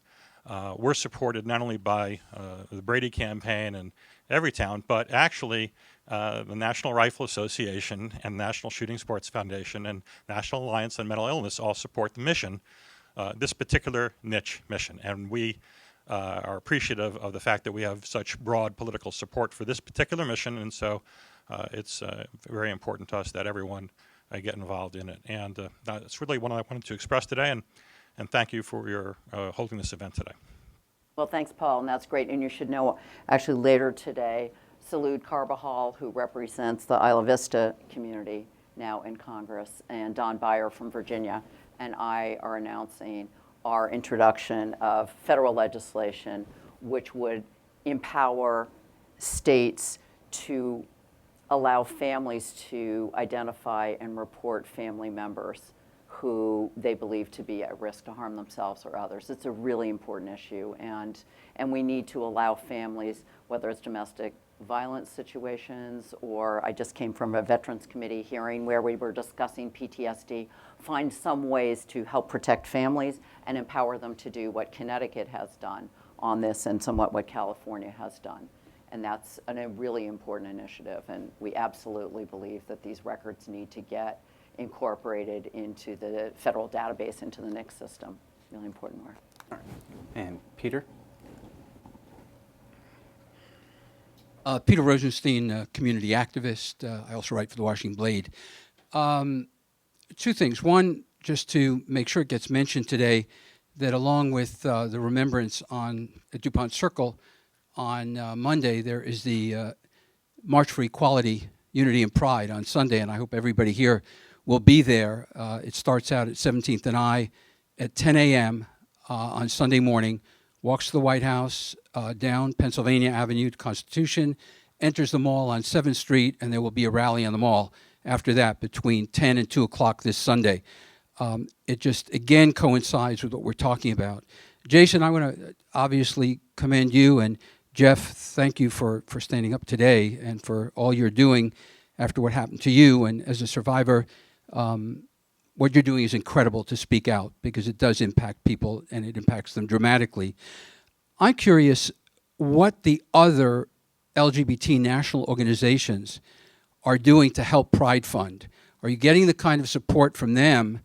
S6: we're supported not only by the Brady campaign and Everytown, but actually the National Rifle Association and National Shooting Sports Foundation and National Alliance on Mental Illness all support the mission, this particular niche mission. And we are appreciative of the fact that we have such broad political support for this particular mission, and so it's very important to us that everyone get involved in it. And that's really what I wanted to express today, and thank you for your holding this event today.
S5: Well, thanks, Paul, and that's great. And you should know, actually, later today, Salud Carbajal, who represents the Isla Vista community now in Congress, and Don Beyer from Virginia, and I are announcing our introduction of federal legislation which would empower states to allow families to identify and report family members who they believe to be at risk to harm themselves or others. It's a really important issue, and we need to allow families, whether it's domestic violence situations, or I just came from a Veterans Committee hearing where we were discussing PTSD, find some ways to help protect families and empower them to do what Connecticut has done on this and somewhat what California has done. And that's a really important initiative, and we absolutely believe that these records need to get incorporated into the federal database, into the NICS system. Really important work.
S3: All right. And Peter?
S7: Peter Rosenstein, community activist. I also write for the Washington Blade. 2 things. One, just to make sure it gets mentioned today, that along with the remembrance at DuPont Circle on Monday, there is the March for Equality, Unity, and Pride on Sunday, and I hope everybody here will be there. It starts out at 17th and I at 10 a.m. On Sunday morning, walks to the White House, down Pennsylvania Avenue to Constitution, enters the mall on 7th Street, and there will be a rally on the mall after that between 10 and 2 o'clock this Sunday. It just, again, coincides with what we're talking about. Jason, I want to obviously commend you, and Jeff, thank you for standing up today and for all you're doing after what happened to you. And as a survivor, what you're doing is incredible to speak out, because it does impact people and it impacts them dramatically. I'm curious what the other LGBT national organizations are doing to help Pride Fund. Are you getting the kind of support from them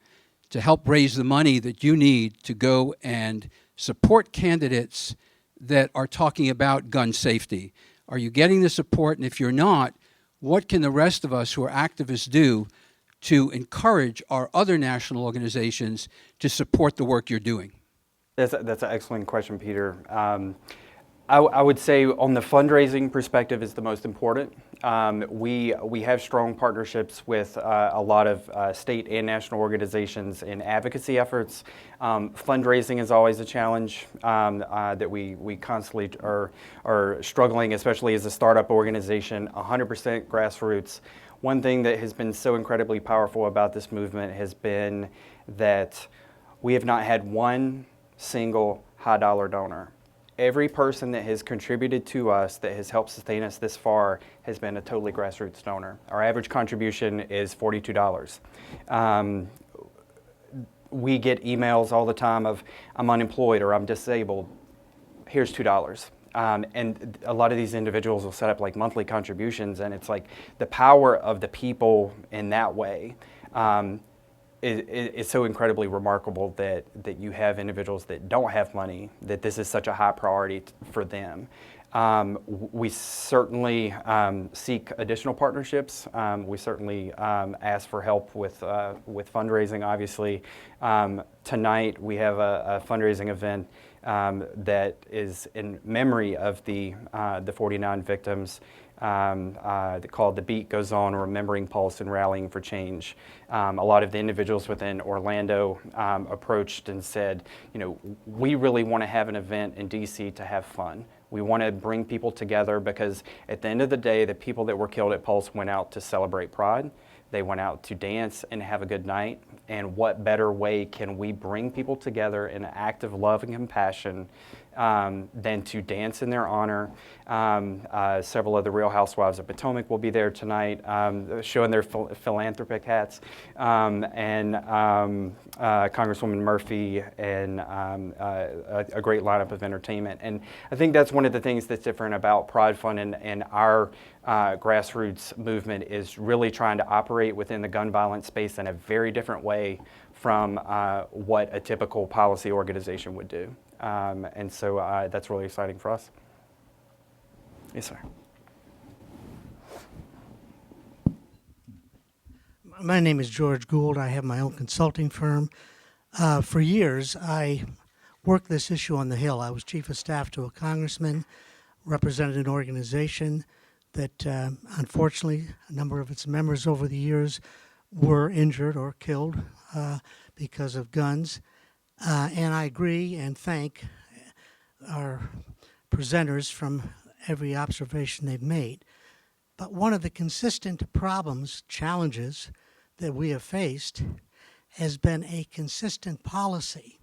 S7: to help raise the money that you need to go and support candidates that are talking about gun safety? Are you getting the support? And if you're not, what can the rest of us who are activists do to encourage our other national organizations to support the work you're doing?
S3: That's an excellent question, Peter. I would say on the fundraising perspective is the most important. We have strong partnerships with a lot of state and national organizations in advocacy efforts. Fundraising is always a challenge that we constantly are struggling, especially as a startup organization, 100% grassroots. One thing that has been so incredibly powerful about this movement has been that we have not had one single high dollar donor. Every person that has contributed to us, that has helped sustain us this far, has been a totally grassroots donor. Our average contribution is $42. We get emails all the time of, I'm unemployed or I'm disabled, here's $2. And a lot of these individuals will set up like monthly contributions, and it's like the power of the people in that way it's so incredibly remarkable that you have individuals that don't have money, that this is such a high priority for them. We certainly seek additional partnerships. We certainly ask for help with fundraising, obviously. Tonight we have a fundraising event that is in memory of the 49 victims called The Beat Goes On, Remembering Pulse and Rallying for Change. A lot of the individuals within Orlando approached and said, you know, we really want to have an event in DC to have fun. We want to bring people together because at the end of the day, the people that were killed at Pulse went out to celebrate Pride. They went out to dance and have a good night. And what better way can we bring people together in an act of love and compassion than to dance in their honor? Several of the Real Housewives of Potomac will be there tonight, showing their philanthropic hats, and Congresswoman Murphy, and a great lineup of entertainment. And I think that's one of the things that's different about Pride Fund and our grassroots movement is really trying to operate within the gun violence space in a very different way from what a typical policy organization would do. And so that's really exciting for us. Yes, sir.
S8: My name is George Gould. I have my own consulting firm. For years, I worked this issue on the Hill. I was chief of staff to a congressman, represented an organization that unfortunately a number of its members over the years were injured or killed because of guns. And I agree and thank our presenters from every observation they've made. But one of the consistent problems, challenges that we have faced has been a consistent policy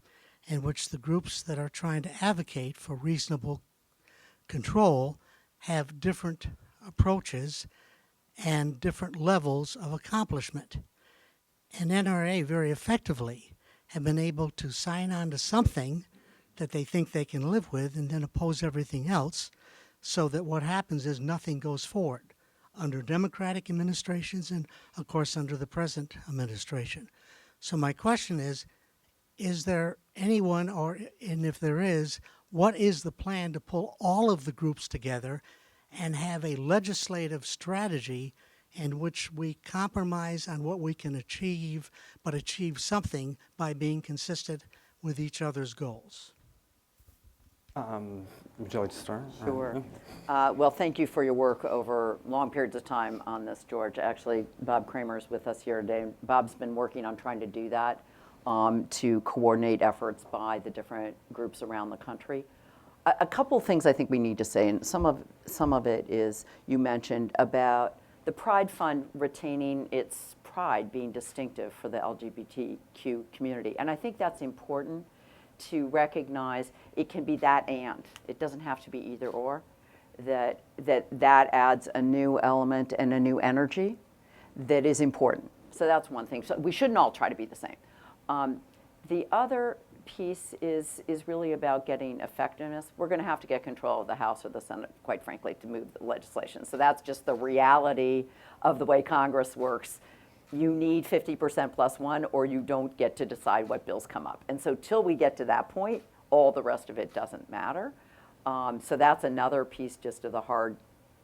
S8: in which the groups that are trying to advocate for reasonable control have different approaches and different levels of accomplishment. And NRA very effectively have been able to sign on to something that they think they can live with and then oppose everything else, so that what happens is nothing goes forward under Democratic administrations and, of course, under the present administration. So my question is there anyone, and if there is, what is the plan to pull all of the groups together and have a legislative strategy in which we compromise on what we can achieve, but achieve something by being consistent with each other's goals?
S3: Would you like to start?
S5: Sure. Well, thank you for your work over long periods of time on this, George. Actually, Bob Kramer's with us here today. Bob's been working on trying to do that, to coordinate efforts by the different groups around the country. A couple of things I think we need to say, and some of it is you mentioned about the Pride Fund retaining its pride, being distinctive for the LGBTQ community. And I think that's important to recognize. It can be that and. It doesn't have to be either or. That adds a new element and a new energy that is important. So that's one thing. So we shouldn't all try to be the same. The other piece is really about getting effectiveness. We're going to have to get control of the House or the Senate, quite frankly, to move the legislation. So that's just the reality of the way Congress works. You need 50% plus one, or you don't get to decide what bills come up. And so till we get to that point, all the rest of it doesn't matter. So that's another piece just of the hard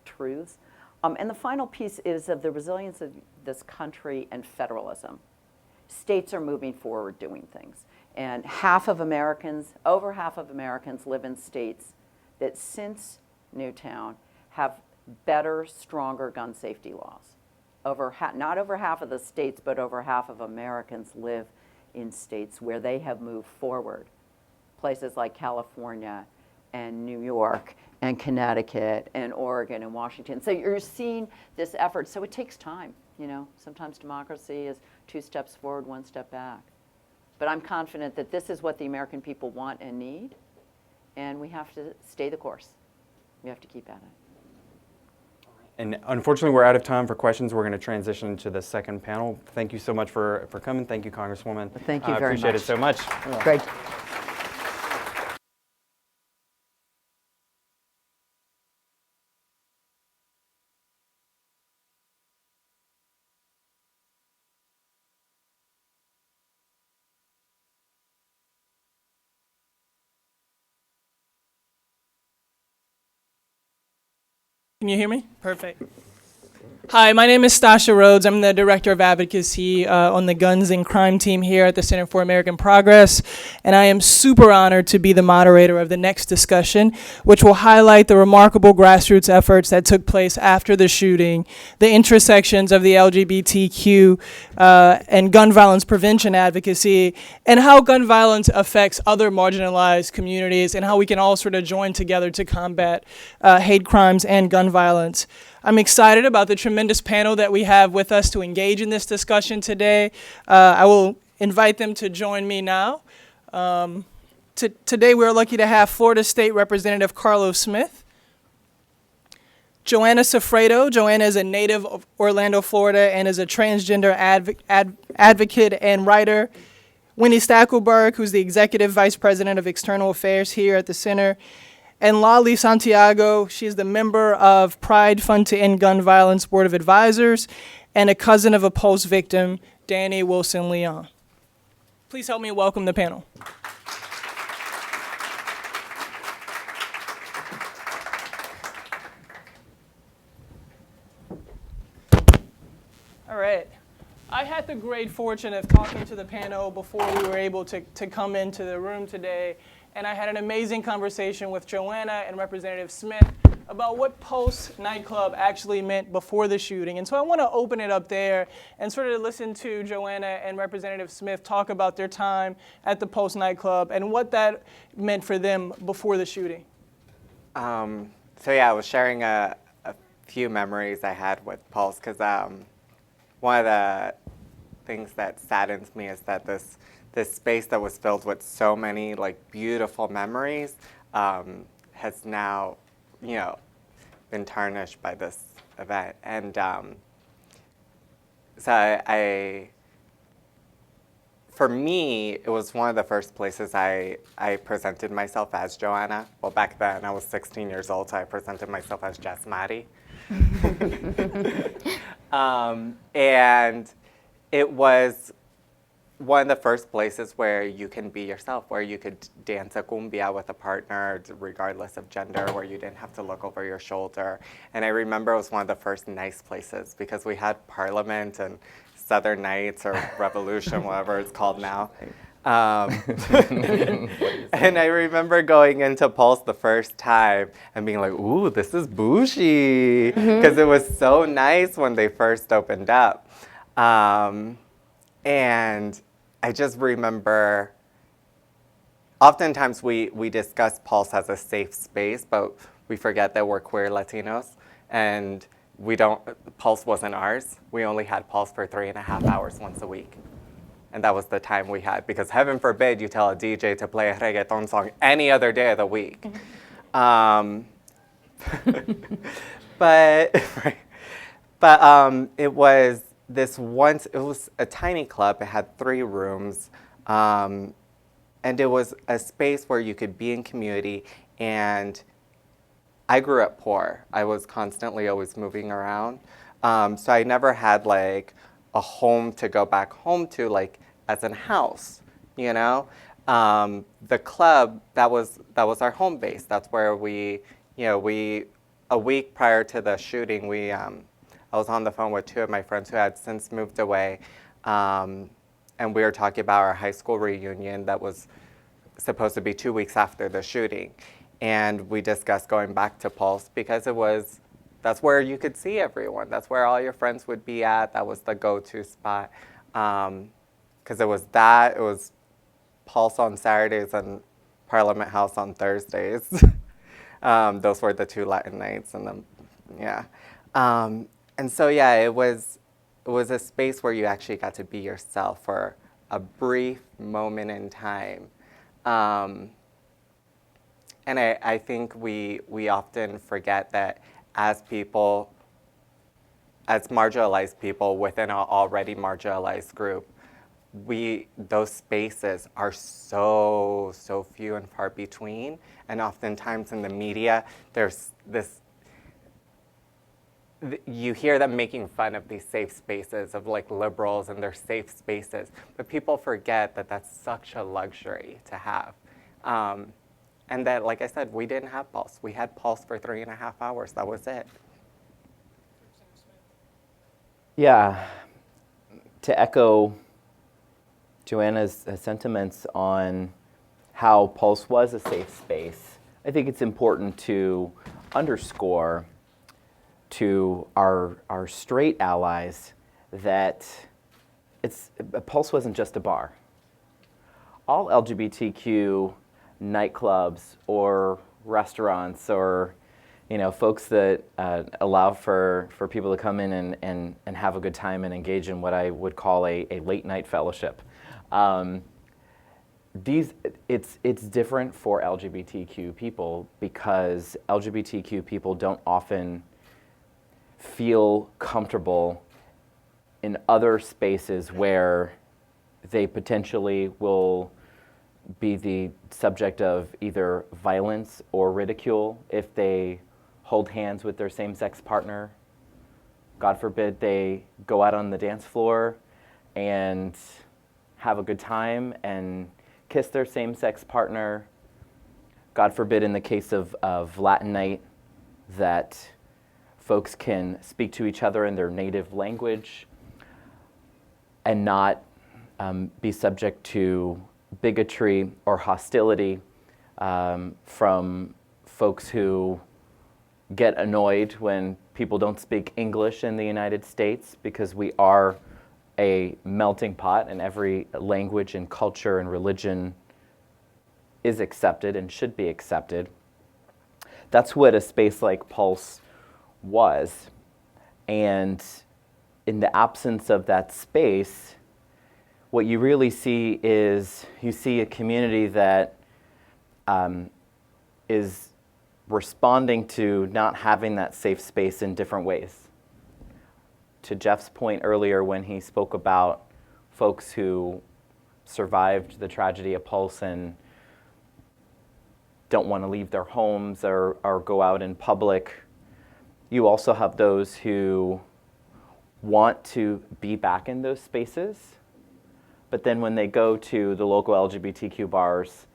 S5: truths. And the final piece is of the resilience of this country and federalism. States are moving forward doing things. And over half of Americans live in states that since Newtown have better, stronger gun safety laws. Not over half of the states, but over half of Americans live in states where they have moved forward. Places like California and New York and Connecticut and Oregon and Washington. So you're seeing this effort. So it takes time. You know, sometimes democracy is 2 steps forward, 1 step back. But I'm confident that this is what the American people want and need, and we have to stay the course. We have to keep at it.
S3: And unfortunately, we're out of time for questions. We're going to transition to the second panel. Thank you so much for coming. Thank you, Congresswoman.
S5: Thank you very much.
S3: I appreciate it so much.
S5: Great.
S9: Can you hear me? Perfect. Hi, my name is Stasha Rhodes. I'm the Director of Advocacy on the Guns and Crime team here at the Center for American Progress, and I am super honored to be the moderator of the next discussion, which will highlight the remarkable grassroots efforts that took place after the shooting, the intersections of the LGBTQ and gun violence prevention advocacy, and how gun violence affects other marginalized communities, and how we can all sort of join together to combat hate crimes and gun violence. I'm excited about the tremendous panel that we have with us to engage in this discussion today. I will invite them to join me now. Today we're lucky to have Florida State Representative Carlos Smith, Joanna Sofredo. Joanna is a native of Orlando, Florida, and is a transgender advocate and writer. Winnie Stackelberg, who's the Executive Vice President of External Affairs here at the Center. And Lali Santiago, she is the member of Pride Fund to End Gun Violence Board of Advisors and a cousin of a Pulse victim, Danny Wilson Leon. Please help me welcome the panel. All right. I had the great fortune of talking to the panel before we were able to come into the room today. And I had an amazing conversation with Joanna and Representative Smith about what Pulse Nightclub actually meant before the shooting. And so I want to open it up there and sort of listen to Joanna and Representative Smith talk about their time at the Pulse Nightclub and what that meant for them before the shooting.
S10: So yeah, I was sharing a few memories I had with Pulse because one of the things that saddens me is that this space that was filled with so many like beautiful memories has now, been tarnished by this event. And so for me, it was one of the first places I presented myself as Joanna. Well, back then I was 16 years old, so I presented myself as Jess Maddie. And it was one of the first places where you can be yourself, where you could dance a cumbia with a partner regardless of gender, where you didn't have to look over your shoulder. And I remember it was one of the first nice places because we had Parliament and Southern Nights or Revolution, whatever it's called now. And I remember going into Pulse the first time and being like, ooh, this is bougie, because it was so nice when they first opened up. And I just remember, oftentimes we discuss Pulse as a safe space, but we forget that we're queer Latinos, and Pulse wasn't ours. We only had Pulse for 3.5 hours once a week. And that was the time we had, because heaven forbid you tell a DJ to play a reggaeton song any other day of the week. But it was it was a tiny club. It had 3 rooms, and it was a space where you could be in community. And I grew up poor. I was constantly always moving around, so I never had like a home to go back home to, like as in house, The club, that was our home base. That's where a week prior to the shooting, I was on the phone with 2 of my friends who had since moved away, and we were talking about our high school reunion that was supposed to be 2 weeks after the shooting. And we discussed going back to Pulse because that's where you could see everyone. That's where all your friends would be at. That was the go-to spot. Because it was Pulse on Saturdays and Parliament House on Thursdays. Those were the 2 Latin nights, and then, yeah. And so, yeah, it was a space where you actually got to be yourself for a brief moment in time. And I think we often forget that as marginalized people within an already marginalized group, those spaces are so few and far between. And oftentimes in the media, there's you hear them making fun of these safe spaces of like liberals and their safe spaces, but people forget that that's such a luxury to have. And that, like I said, we didn't have Pulse. We had Pulse for 3.5 hours. That was it.
S11: Yeah, to echo Joanna's sentiments on how Pulse was a safe space, I think it's important to underscore to our straight allies that Pulse wasn't just a bar. All LGBTQ nightclubs or restaurants or folks that allow for people to come in and have a good time and engage in what I would call a late night fellowship. It's different for LGBTQ people because LGBTQ people don't often feel comfortable in other spaces where they potentially will be the subject of either violence or ridicule if they hold hands with their same-sex partner. God forbid they go out on the dance floor and have a good time and kiss their same-sex partner. God forbid in the case of Latin night that folks can speak to each other in their native language and not be subject to bigotry or hostility from folks who get annoyed when people don't speak English in the United States, because we are a melting pot and every language and culture and religion is accepted and should be accepted. That's what a space like Pulse was. And in the absence of that space, what you really see is you see a community that is responding to not having that safe space in different ways. To Jeff's point earlier when he spoke about folks who survived the tragedy of Pulse and don't want to leave their homes or go out in public, you also have those who want to be back in those spaces, but then when they go to the local LGBTQ bars,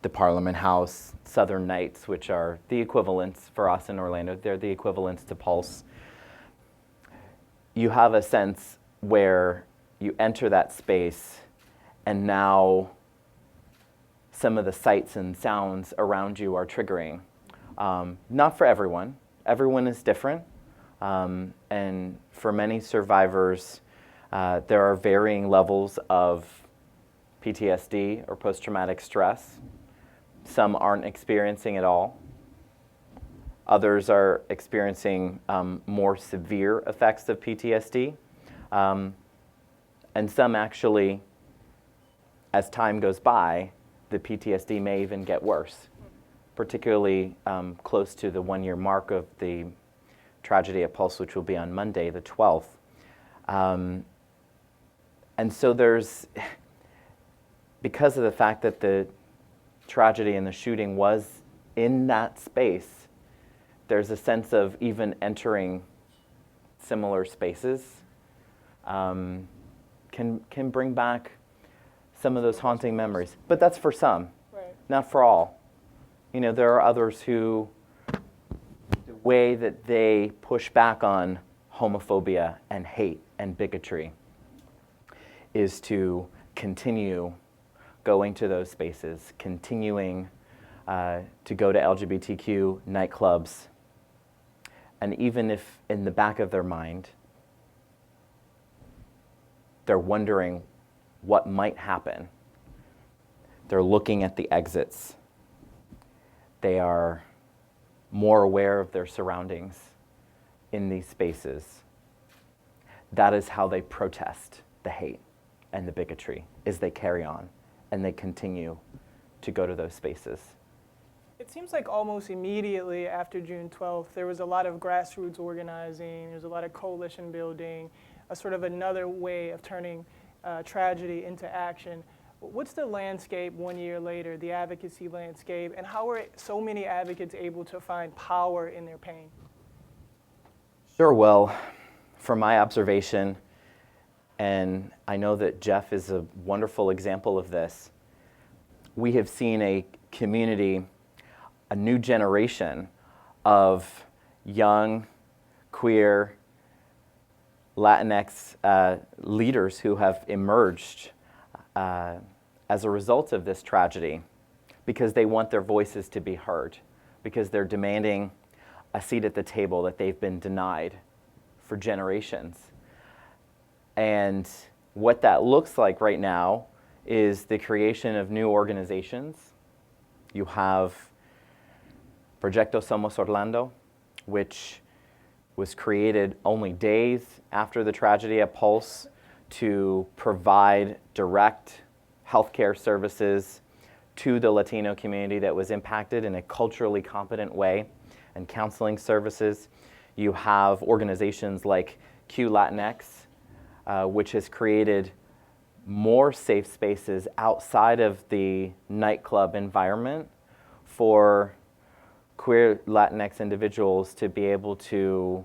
S11: the Parliament House, Southern Nights, which are the equivalents for us in Orlando, they're the equivalents to Pulse. You have a sense where you enter that space and now some of the sights and sounds around you are triggering. Not for everyone. Everyone is different. And for many survivors, there are varying levels of PTSD or post-traumatic stress. Some aren't experiencing it all. Others are experiencing more severe effects of PTSD. And some actually, as time goes by, the PTSD may even get worse, particularly close to the 1-year mark of the tragedy at Pulse, which will be on Monday, the 12th. And so there's, because of the fact that the tragedy and the shooting was in that space, there's a sense of even entering similar spaces can bring back some of those haunting memories. But that's for some, right, not for all. There are others who, the way that they push back on homophobia and hate and bigotry is to continue going to those spaces, continuing to go to LGBTQ nightclubs, and even if in the back of their mind they're wondering what might happen, they're looking at the exits. They are more aware of their surroundings in these spaces. That is how they protest the hate and the bigotry, is they carry on and they continue to go to those spaces.
S9: It seems like almost immediately after June 12th, there was a lot of grassroots organizing, there was a lot of coalition building, a sort of another way of turning tragedy into action. What's the landscape 1 year later, the advocacy landscape, and how are so many advocates able to find power in their pain?
S11: Sure, well, from my observation, and I know that Jeff is a wonderful example of this, we have seen a community, a new generation of young, queer, Latinx leaders who have emerged as a result of this tragedy because they want their voices to be heard, because they're demanding a seat at the table that they've been denied for generations. And what that looks like right now is the creation of new organizations. You have Proyecto Somos Orlando, which was created only days after the tragedy at Pulse to provide direct healthcare services to the Latino community that was impacted in a culturally competent way, and counseling services. You have organizations like Q Latinx, which has created more safe spaces outside of the nightclub environment for queer Latinx individuals to be able to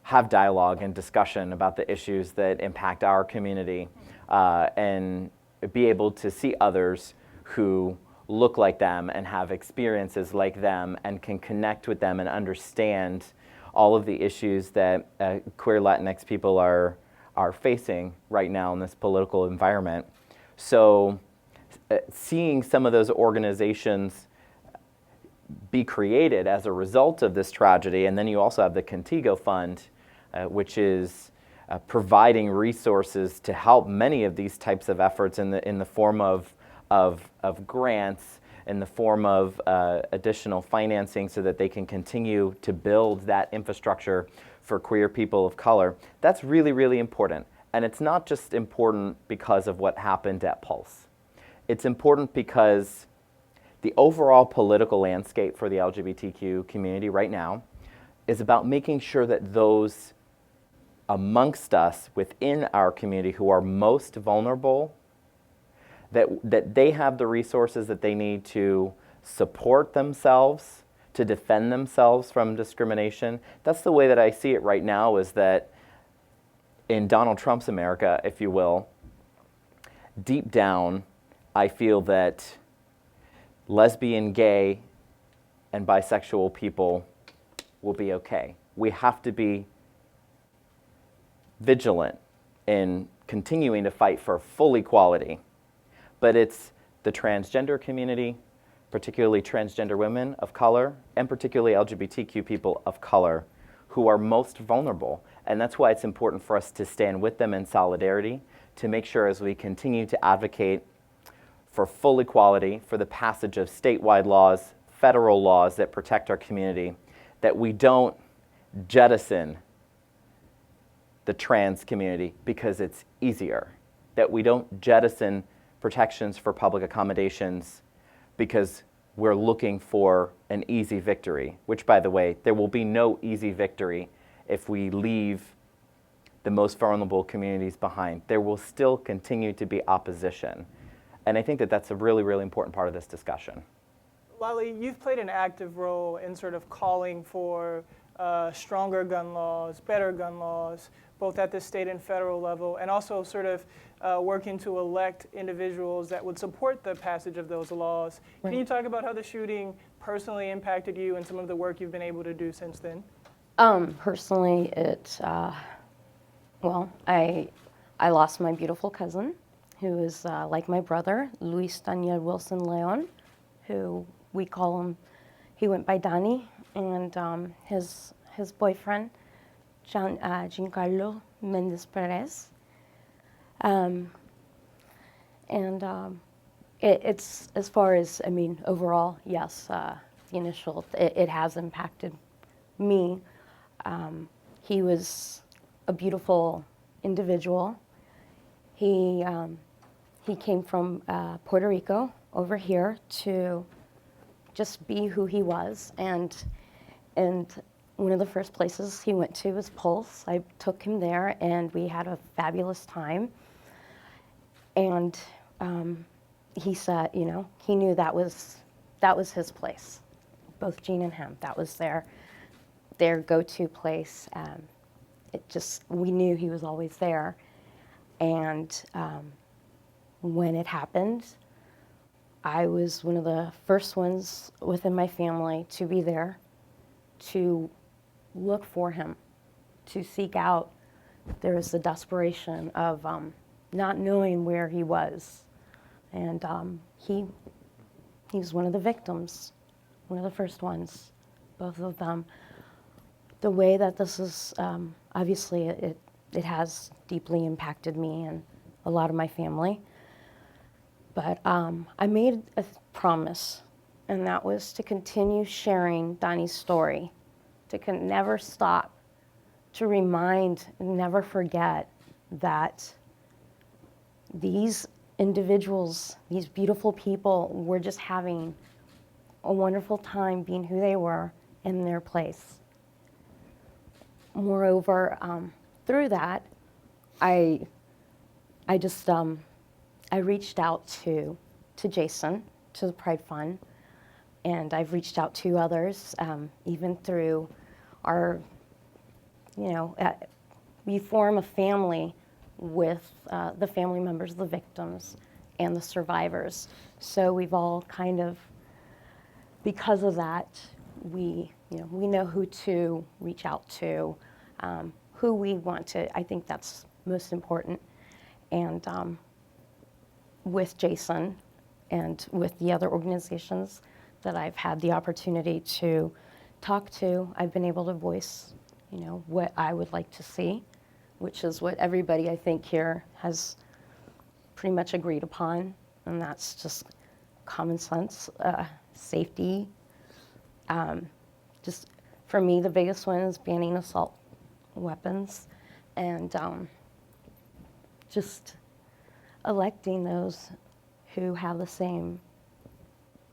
S11: have dialogue and discussion about the issues that impact our community, and be able to see others who look like them and have experiences like them and can connect with them and understand all of the issues that queer Latinx people are facing right now in this political environment. So seeing some of those organizations be created as a result of this tragedy, and then you also have the Contigo Fund, which is providing resources to help many of these types of efforts in the form of grants, in the form of additional financing so that they can continue to build that infrastructure for queer people of color. That's really, really important. And it's not just important because of what happened at Pulse. It's important because the overall political landscape for the LGBTQ community right now is about making sure that those amongst us within our community who are most vulnerable, that they have the resources that they need to support themselves, to defend themselves from discrimination. That's the way that I see it right now, is that in Donald Trump's America, if you will, deep down, I feel that lesbian, gay, and bisexual people will be okay. We have to be vigilant in continuing to fight for full equality. But it's the transgender community, particularly transgender women of color, and particularly LGBTQ people of color, who are most vulnerable. And that's why it's important for us to stand with them in solidarity, to make sure as we continue to advocate for full equality, for the passage of statewide laws, federal laws that protect our community, that we don't jettison the trans community because it's easier, that we don't jettison protections for public accommodations because we're looking for an easy victory, which, by the way, there will be no easy victory if we leave the most vulnerable communities behind. There will still continue to be opposition. And I think that that's a really, really important part of this discussion.
S9: Lali, you've played an active role in sort of calling for stronger gun laws, better gun laws, both at the state and federal level, and also sort of working to elect individuals that would support the passage of those laws. Right. Can you talk about how the shooting personally impacted you and some of the work you've been able to do since then?
S12: Personally, well, I lost my beautiful cousin, who is like my brother, Luis Daniel Wilson Leon, who we call him, he went by Danny, and his boyfriend, Giancarlo Mendez Perez. It's, as far as, I mean, overall, yes, the initial, it has impacted me. He was a beautiful individual. He came from Puerto Rico over here to just be who he was, and one of the first places he went to was Pulse. I took him there, and we had a fabulous time. And he said, you know, he knew that was his place. Both Jean and him, that was their go-to place. We knew he was always there. And when it happened, I was one of the first ones within my family to be there, to look for him, to seek out there was the desperation of not knowing where he was. And he was one of the victims, one of the first ones, both of them. The way that this is, obviously it has deeply impacted me and a lot of my family. But I made a promise, and that was to continue sharing Donnie's story, to never stop, to remind and never forget that these individuals, these beautiful people, were just having a wonderful time being who they were in their place. Moreover, through that, I reached out to Jason, to the Pride Fund, and I've reached out to others, even through our, we form a family with the family members of the victims and the survivors. So we've all kind of, because of that, we know who to reach out to, who we want to. I think that's most important. And with Jason and with the other organizations that I've had the opportunity to talk to, I've been able to voice, what I would like to see, which is what everybody I think here has pretty much agreed upon, and that's just common sense, safety. Just for me, the biggest one is banning assault weapons, and just electing those who have the same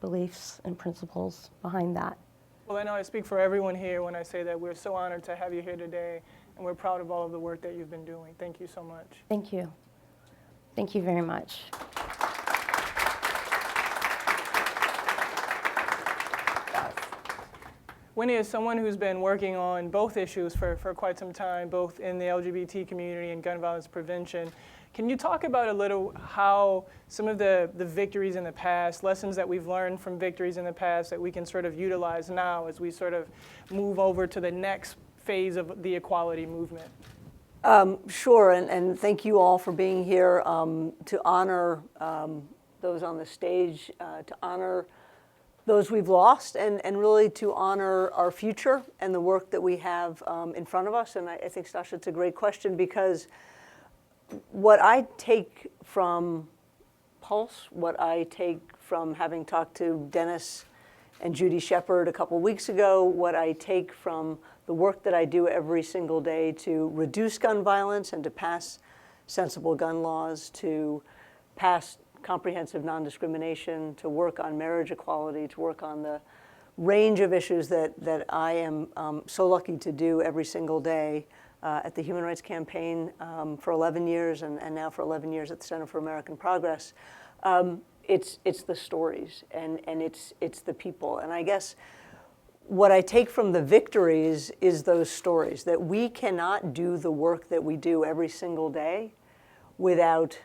S12: beliefs and principles behind that.
S9: Well, I know I speak for everyone here when I say that we're so honored to have you here today, and we're proud of all of the work that you've been doing. Thank you so much.
S12: Thank you. Thank you very much.
S9: Winnie is someone who's been working on both issues for quite some time, both in the LGBT community and gun violence prevention. Can you talk about a little how some of the victories in the past, lessons that we've learned from victories in the past that we can sort of utilize now as we sort of move over to the next phase of the equality movement?
S13: Sure, and thank you all for being here to honor those on the stage, to honor those we've lost, and really to honor our future and the work that we have in front of us. And I think, Stasha, it's a great question, because what I take from Pulse, what I take from having talked to Dennis and Judy Shepard a couple weeks ago, what I take from the work that I do every single day to reduce gun violence and to pass sensible gun laws, to pass comprehensive non-discrimination, to work on marriage equality, to work on the range of issues that I am so lucky to do every single day at the Human Rights Campaign for 11 years and now for 11 years at the Center for American Progress. It's the stories and it's the people. And I guess what I take from the victories is those stories, that we cannot do the work that we do every single day without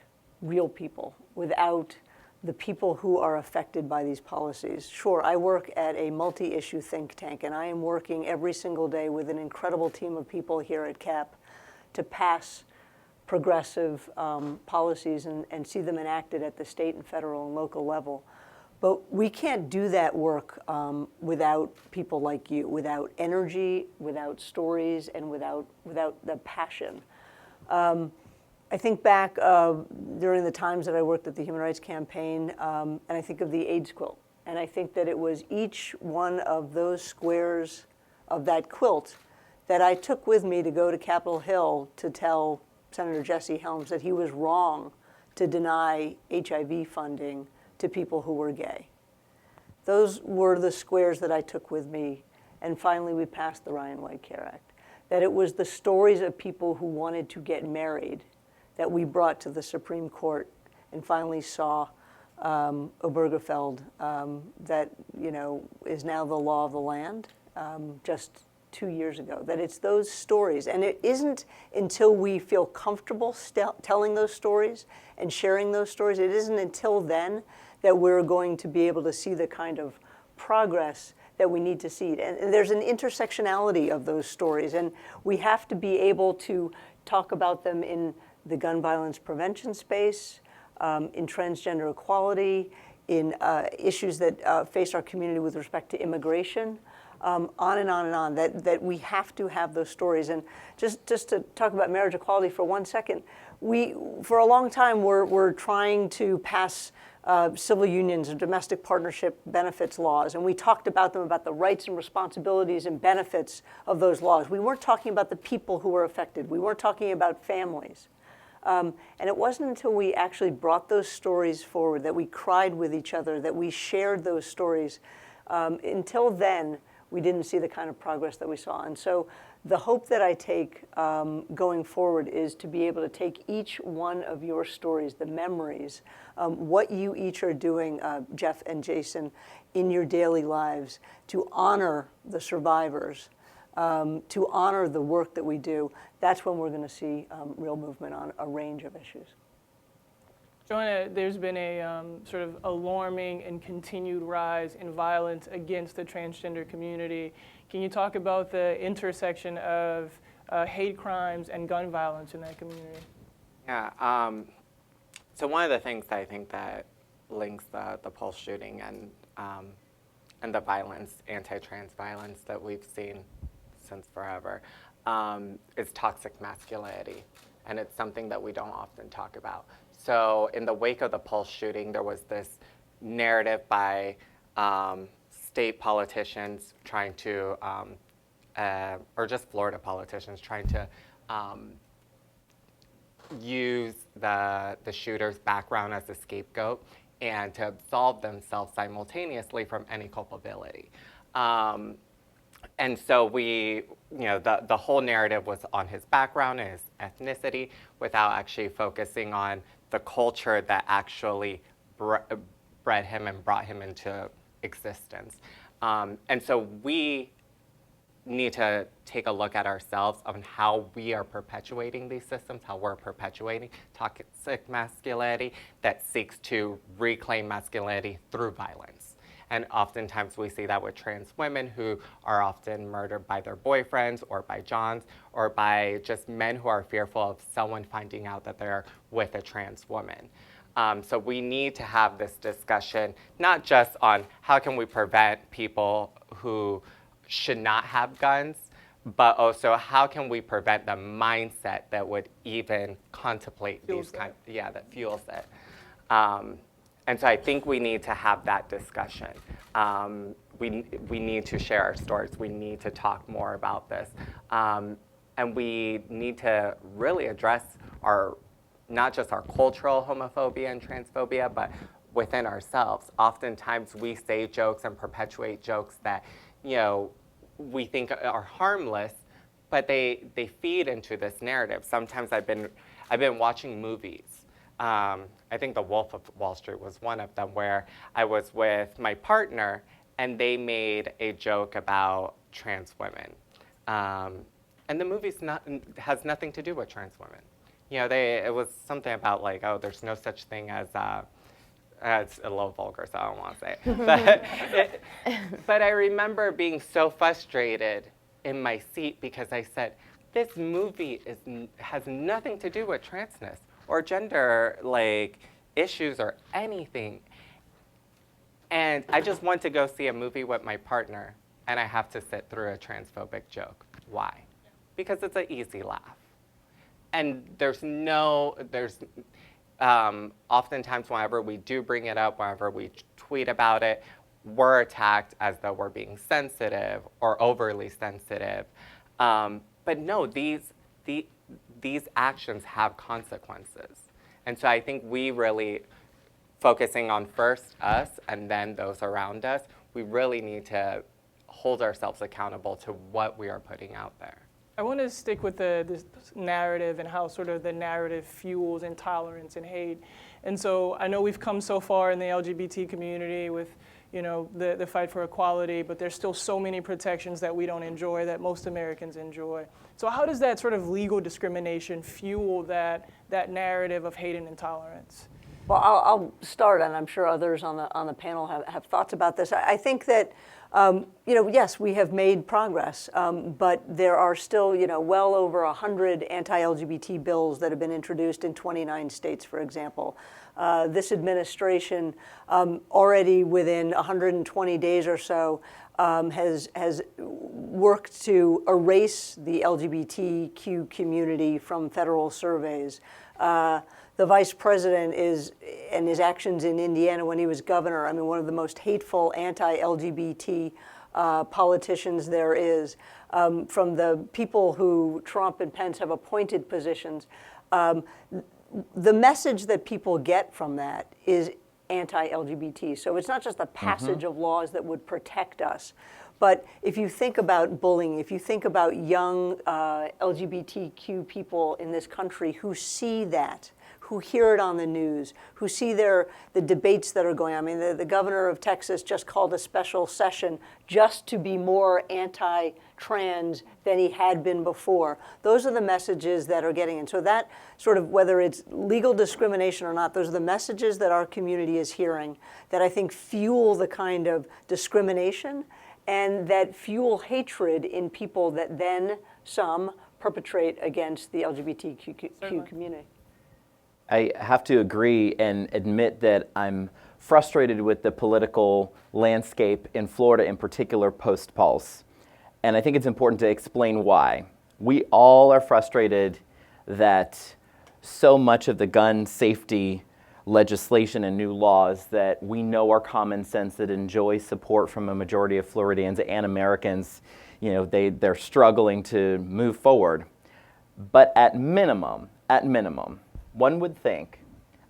S13: real people, without the people who are affected by these policies. Sure, I work at a multi-issue think tank, and I am working every single day with an incredible team of people here at CAP to pass progressive policies and see them enacted at the state and federal and local level. But we can't do that work without people like you, without energy, without stories, and without the passion. I think back during the times that I worked at the Human Rights Campaign, and I think of the AIDS quilt. And I think that it was each one of those squares of that quilt that I took with me to go to Capitol Hill to tell Senator Jesse Helms that he was wrong to deny HIV funding to people who were gay. Those were the squares that I took with me. And finally, we passed the Ryan White Care Act. That it was the stories of people who wanted to get married that we brought to the Supreme Court and finally saw Obergefell that is now the law of the land just 2 years ago. That it's those stories. And it isn't until we feel comfortable telling those stories and sharing those stories, it isn't until then that we're going to be able to see the kind of progress that we need to see. And there's an intersectionality of those stories, and we have to be able to talk about them in the gun violence prevention space, in transgender equality, in issues that face our community with respect to immigration, on and on and on, that we have to have those stories. And just to talk about marriage equality for 1 second, for a long time, we're trying to pass civil unions and domestic partnership benefits laws, and we talked about them, about the rights and responsibilities and benefits of those laws. We weren't talking about the people who were affected. We weren't talking about families. And it wasn't until we actually brought those stories forward, that we cried with each other, that we shared those stories. Until then, we didn't see the kind of progress that we saw. And so the hope that I take going forward is to be able to take each one of your stories, the memories, what you each are doing, Jeff and Jason, in your daily lives, to honor the survivors, to honor the work that we do. That's when we're going to see real movement on a range of issues.
S9: Joanna, there's been a sort of alarming and continued rise in violence against the transgender community. Can you talk about the intersection of hate crimes and gun violence in that community?
S10: Yeah. So one of the things that I think that links the Pulse shooting and the violence, anti-trans violence that we've seen since forever, is toxic masculinity, and it's something that we don't often talk about. So in the wake of the Pulse shooting, there was this narrative by state politicians trying to, or just Florida politicians trying to use the shooter's background as a scapegoat and to absolve themselves simultaneously from any culpability. And so the whole narrative was on his background and his ethnicity without actually focusing on the culture that actually bred him and brought him into existence. And so we need to take a look at ourselves on how we are perpetuating these systems, how we're perpetuating toxic masculinity that seeks to reclaim masculinity through violence. And oftentimes we see that with trans women who are often murdered by their boyfriends or by Johns or by just men who are fearful of someone finding out that they're with a trans woman. So we need to have this discussion, not just on how can we prevent people who should not have guns, but also how can we prevent the mindset that would even contemplate these kind, that fuels it. And so I think we need to have that discussion. We need to share our stories. We need to talk more about this. And we need to really address not just our cultural homophobia and transphobia, but within ourselves. Oftentimes we say jokes and perpetuate jokes that, we think are harmless, but they feed into this narrative. Sometimes I've been watching movies. I think The Wolf of Wall Street was one of them, where I was with my partner and they made a joke about trans women. And the movie has nothing to do with trans women. It was something about like, oh, there's no such thing as, it's a little vulgar, so I don't want to say it. But I remember being so frustrated in my seat because I said, this movie has nothing to do with transness or gender issues or anything. And I just want to go see a movie with my partner and I have to sit through a transphobic joke. Why? Because it's an easy laugh. And oftentimes whenever we do bring it up, whenever we tweet about it, we're attacked as though we're being sensitive or overly sensitive. But no, these actions have consequences. And so I think we really, focusing on first us and then those around us, we really need to hold ourselves accountable to what we are putting out there.
S9: I want to stick with this narrative and how sort of the narrative fuels intolerance and hate. And so I know we've come so far in the LGBT community with, the fight for equality, but there's still so many protections that we don't enjoy that most Americans enjoy. So how does that sort of legal discrimination fuel that narrative of hate and intolerance?
S13: Well, I'll start, and I'm sure others on the panel have thoughts about this. I think that Yes, we have made progress, but there are still, well over 100 anti-LGBT bills that have been introduced in 29 states, for example. This administration, already within 120 days or so, has worked to erase the LGBTQ community from federal surveys. The vice president and his actions in Indiana when he was governor, one of the most hateful anti-LGBT politicians there is, from the people who Trump and Pence have appointed positions. The message that people get from that is anti-LGBT. So it's not just the passage of laws that would protect us, but if you think about bullying, if you think about young LGBTQ people in this country who see that, who hear it on the news, who see the debates that are going on. The governor of Texas just called a special session just to be more anti-trans than he had been before. Those are the messages that are getting in. So that sort of, whether it's legal discrimination or not, those are the messages that our community is hearing that I think fuel the kind of discrimination and that fuel hatred in people that then some perpetrate against the LGBTQ community.
S11: I have to agree and admit that I'm frustrated with the political landscape in Florida, in particular post-Pulse. And I think it's important to explain why. We all are frustrated that so much of the gun safety legislation and new laws that we know are common sense, that enjoy support from a majority of Floridians and Americans, they're struggling to move forward. But at minimum, one would think,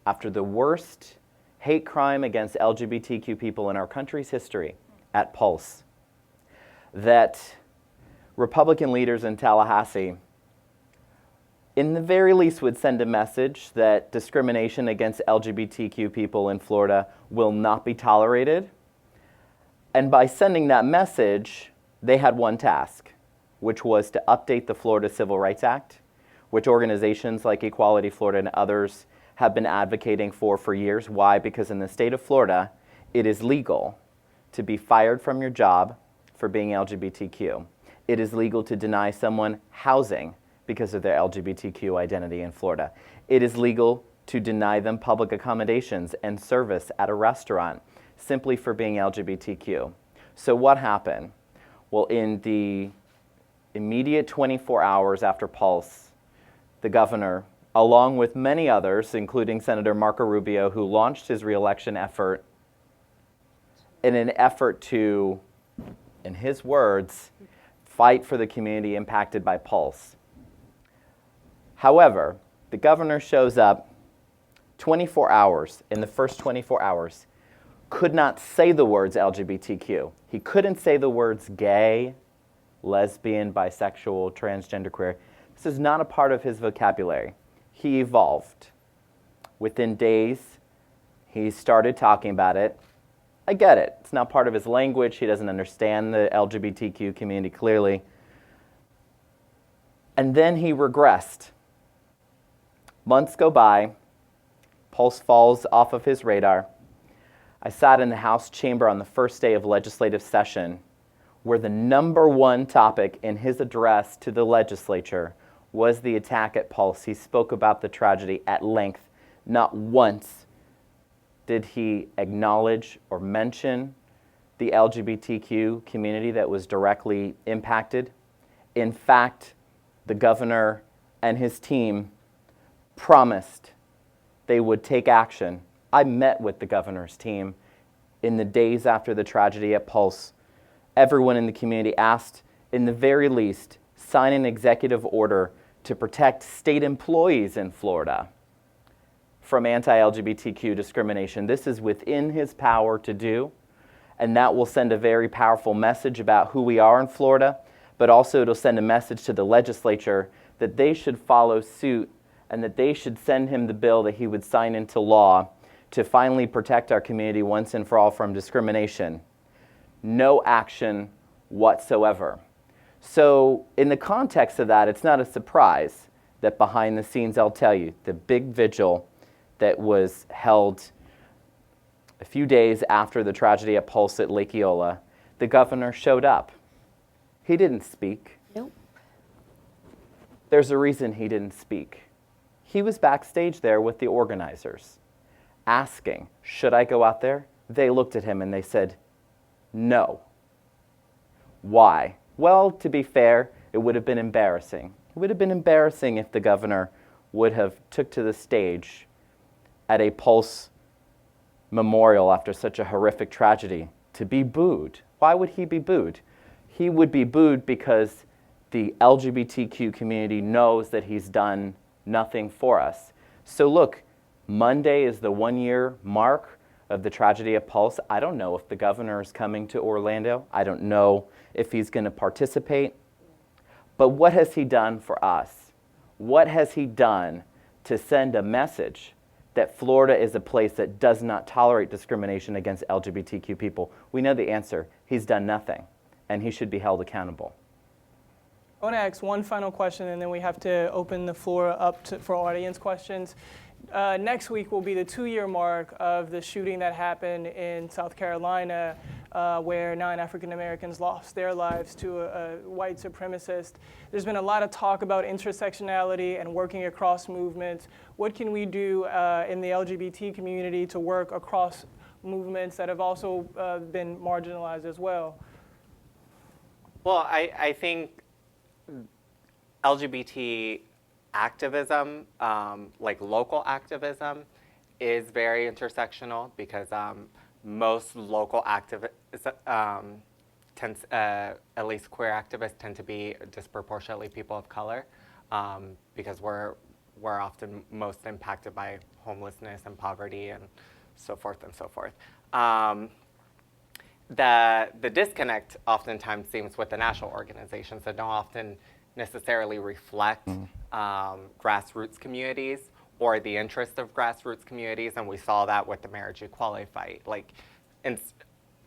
S11: after the worst hate crime against LGBTQ people in our country's history at Pulse, that Republican leaders in Tallahassee, in the very least, would send a message that discrimination against LGBTQ people in Florida will not be tolerated. And by sending that message, they had one task, which was to update the Florida Civil Rights Act, which organizations like Equality Florida and others have been advocating for years. Why? Because in the state of Florida, it is legal to be fired from your job for being LGBTQ. It is legal to deny someone housing because of their LGBTQ identity in Florida. It is legal to deny them public accommodations and service at a restaurant simply for being LGBTQ. So what happened? Well, in the immediate 24 hours after Pulse, the governor, along with many others, including Senator Marco Rubio, who launched his reelection effort in an effort to, in his words, fight for the community impacted by Pulse. However, the governor shows up 24 hours, in the first 24 hours, could not say the words LGBTQ. He couldn't say the words gay, lesbian, bisexual, transgender, queer. This is not a part of his vocabulary. He evolved. Within days, he started talking about it. I get it. It's not part of his language. He doesn't understand the LGBTQ community clearly. And then he regressed. Months go by. Pulse falls off of his radar. I sat in the House chamber on the first day of legislative session where the number one topic in his address to the legislature was the attack at Pulse. He spoke about the tragedy at length. Not once did he acknowledge or mention the LGBTQ community that was directly impacted. In fact, the governor and his team promised they would take action. I met with the governor's team in the days after the tragedy at Pulse. Everyone in the community asked, in the very least, sign an executive order to protect state employees in Florida from anti-LGBTQ discrimination. This is within his power to do, and that will send a very powerful message about who we are in Florida, but also it'll send a message to the legislature that they should follow suit and that they should send him the bill that he would sign into law to finally protect our community once and for all from discrimination. No action whatsoever. So in the context of that, it's not a surprise that behind the scenes, I'll tell you, the big vigil that was held a few days after the tragedy at Pulse at Lake Eola, the governor showed up. He didn't speak.
S12: Nope.
S11: There's a reason he didn't speak. He was backstage there with the organizers, asking, should I go out there? They looked at him and they said, no. Why? Well, to be fair, it would have been embarrassing. It would have been embarrassing if the governor would have took to the stage at a Pulse memorial after such a horrific tragedy to be booed. Why would he be booed? He would be booed because the LGBTQ community knows that he's done nothing for us. So look, Monday is the 1-year mark of the tragedy at Pulse. I don't know if the governor is coming to Orlando. I don't know if he's going to participate. But what has he done for us? What has he done to send a message that Florida is a place that does not tolerate discrimination against LGBTQ people? We know the answer. He's done nothing, and he should be held accountable.
S9: I want to ask one final question, and then we have to open the floor up for audience questions. Next week will be the 2-year mark of the shooting that happened in South Carolina, where 9 African Americans lost their lives to a white supremacist. There's been a lot of talk about intersectionality and working across movements. What can we do in the LGBT community to work across movements that have also been marginalized as well?
S10: Well, I think LGBT activism, like local activism, is very intersectional because most local activists, at least queer activists, tend to be disproportionately people of color because we're often most impacted by homelessness and poverty and so forth and so forth. The disconnect oftentimes seems with the national organizations that don't often necessarily reflect grassroots communities or the interest of grassroots communities, and we saw that with the marriage equality fight. Like,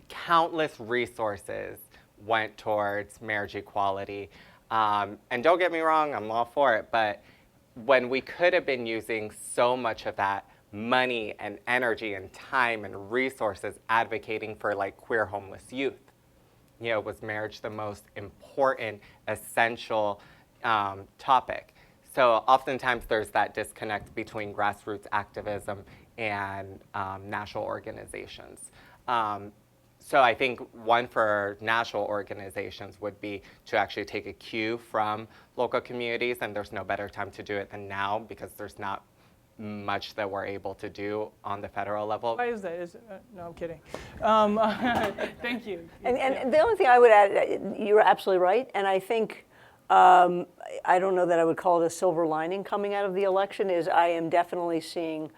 S10: countless resources went towards marriage equality, and don't get me wrong, I'm all for it, but when we could have been using so much of that money and energy and time and resources advocating for like queer homeless youth, you know, was marriage the most important, essential topic? So oftentimes there's that disconnect between grassroots activism and national organizations. So I think one for national organizations would be to actually take a cue from local communities, and there's no better time to do it than now because there's not much that we're able to do on the federal level.
S9: Why is that? No, I'm kidding. Thank you.
S13: And the only thing I would add, you're absolutely right, and I think, I don't know that I would call it a silver lining coming out of the election, is I am definitely seeing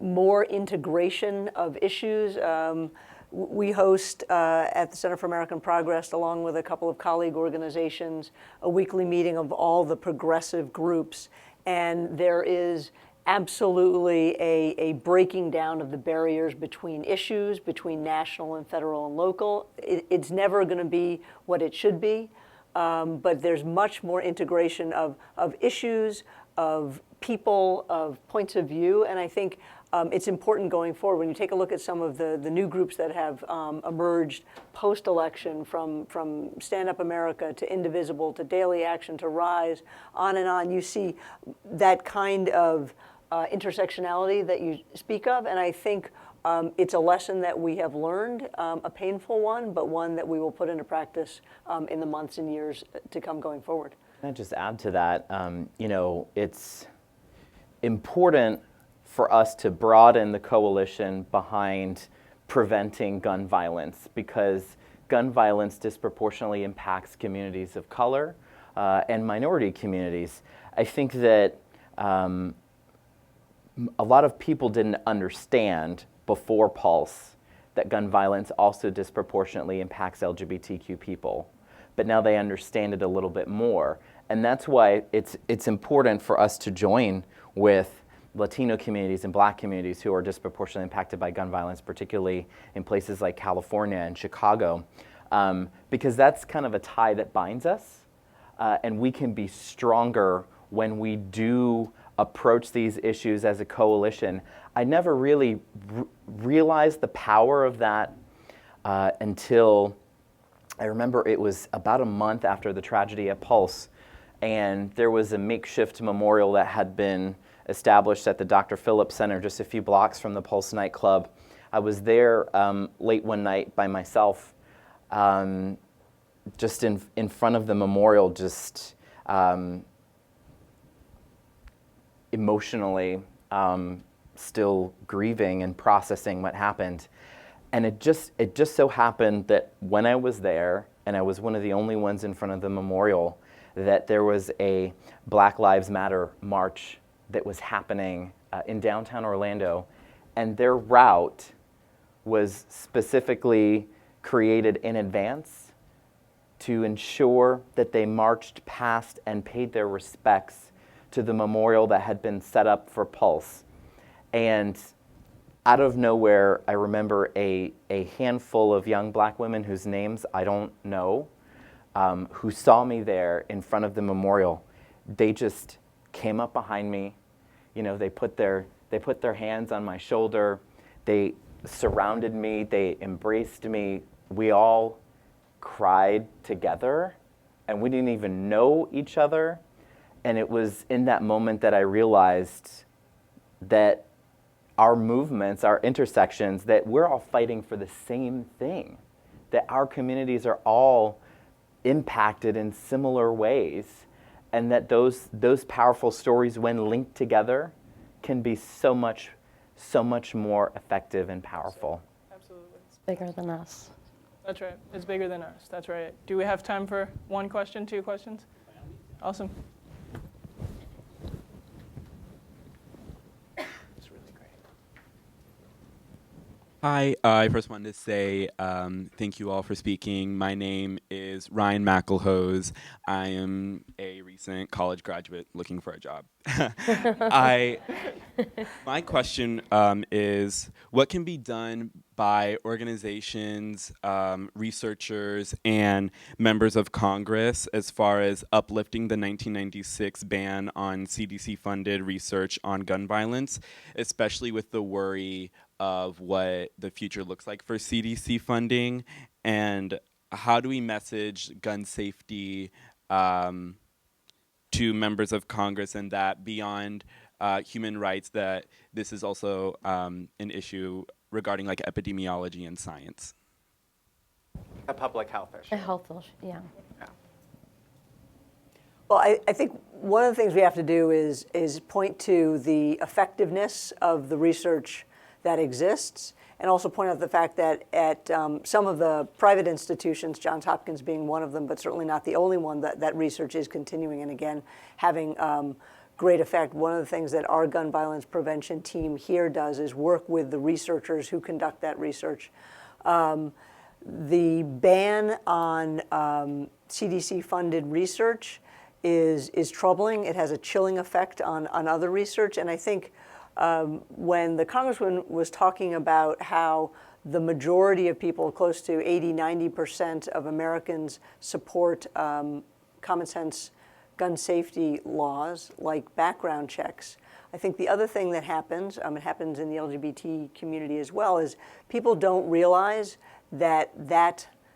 S13: more integration of issues. We host at the Center for American Progress, along with a couple of colleague organizations, a weekly meeting of all the progressive groups, and there is absolutely a breaking down of the barriers between issues, between national and federal and local. It's never going to be what it should be, but there's much more integration of issues, of people, of points of view, and I think it's important going forward. When you take a look at some of the new groups that have emerged post-election, from Stand Up America to Indivisible to Daily Action to Rise, on and on, you see that kind of intersectionality that you speak of, and I think it's a lesson that we have learned, a painful one, but one that we will put into practice in the months and years to come going forward.
S11: Can I just add to that? You know, it's important for us to broaden the coalition behind preventing gun violence, because gun violence disproportionately impacts communities of color and minority communities. I think that a lot of people didn't understand before Pulse that gun violence also disproportionately impacts LGBTQ people, but now they understand it a little bit more. And that's why it's important for us to join with Latino communities and Black communities who are disproportionately impacted by gun violence, particularly in places like California and Chicago, because that's kind of a tie that binds us, and we can be stronger when we do approach these issues as a coalition. I never really realized the power of that until I remember it was about a month after the tragedy at Pulse, and there was a makeshift memorial that had been established at the Dr. Phillips Center just a few blocks from the Pulse nightclub. I was there late one night by myself, just in front of the memorial, just emotionally still grieving and processing what happened. And it just so happened that when I was there, and I was one of the only ones in front of the memorial, that there was a Black Lives Matter march that was happening in downtown Orlando, and their route was specifically created in advance to ensure that they marched past and paid their respects to the memorial that had been set up for Pulse. And out of nowhere, I remember a handful of young black women whose names I don't know, who saw me there in front of the memorial. They just came up behind me. You know, they put their hands on my shoulder. They surrounded me. They embraced me. We all cried together, and we didn't even know each other. And it was in that moment that I realized that our movements, our intersections, that we're all fighting for the same thing, that our communities are all impacted in similar ways, and that those powerful stories, when linked together, can be so much more effective and powerful.
S9: Absolutely.
S12: It's bigger than us.
S9: That's right. It's bigger than us. That's right. Do we have time for one question, two questions? Awesome.
S14: Hi, I first wanted to say thank you all for speaking. My name is Ryan McElhose. I am a recent college graduate looking for a job. My question is, what can be done by organizations, researchers, and members of Congress as far as uplifting the 1996 ban on CDC-funded research on gun violence, especially with the worry of what the future looks like for CDC funding, and how do we message gun safety to members of Congress, and that beyond human rights, that this is also an issue regarding like epidemiology and science?
S10: A public health issue.
S12: A health issue, yeah.
S13: Well, I think one of the things we have to do is point to the effectiveness of the research that exists, and also point out the fact that at some of the private institutions, Johns Hopkins being one of them, but certainly not the only one, that research is continuing, and again, having great effect. One of the things that our gun violence prevention team here does is work with the researchers who conduct that research. The ban on CDC-funded research is troubling. It has a chilling effect on other research, and I think when the Congressman was talking about how the majority of people, close to 80–90% of Americans, support common sense gun safety laws like background checks, I think the other thing that happens, it happens in the LGBT community as well, is people don't realize that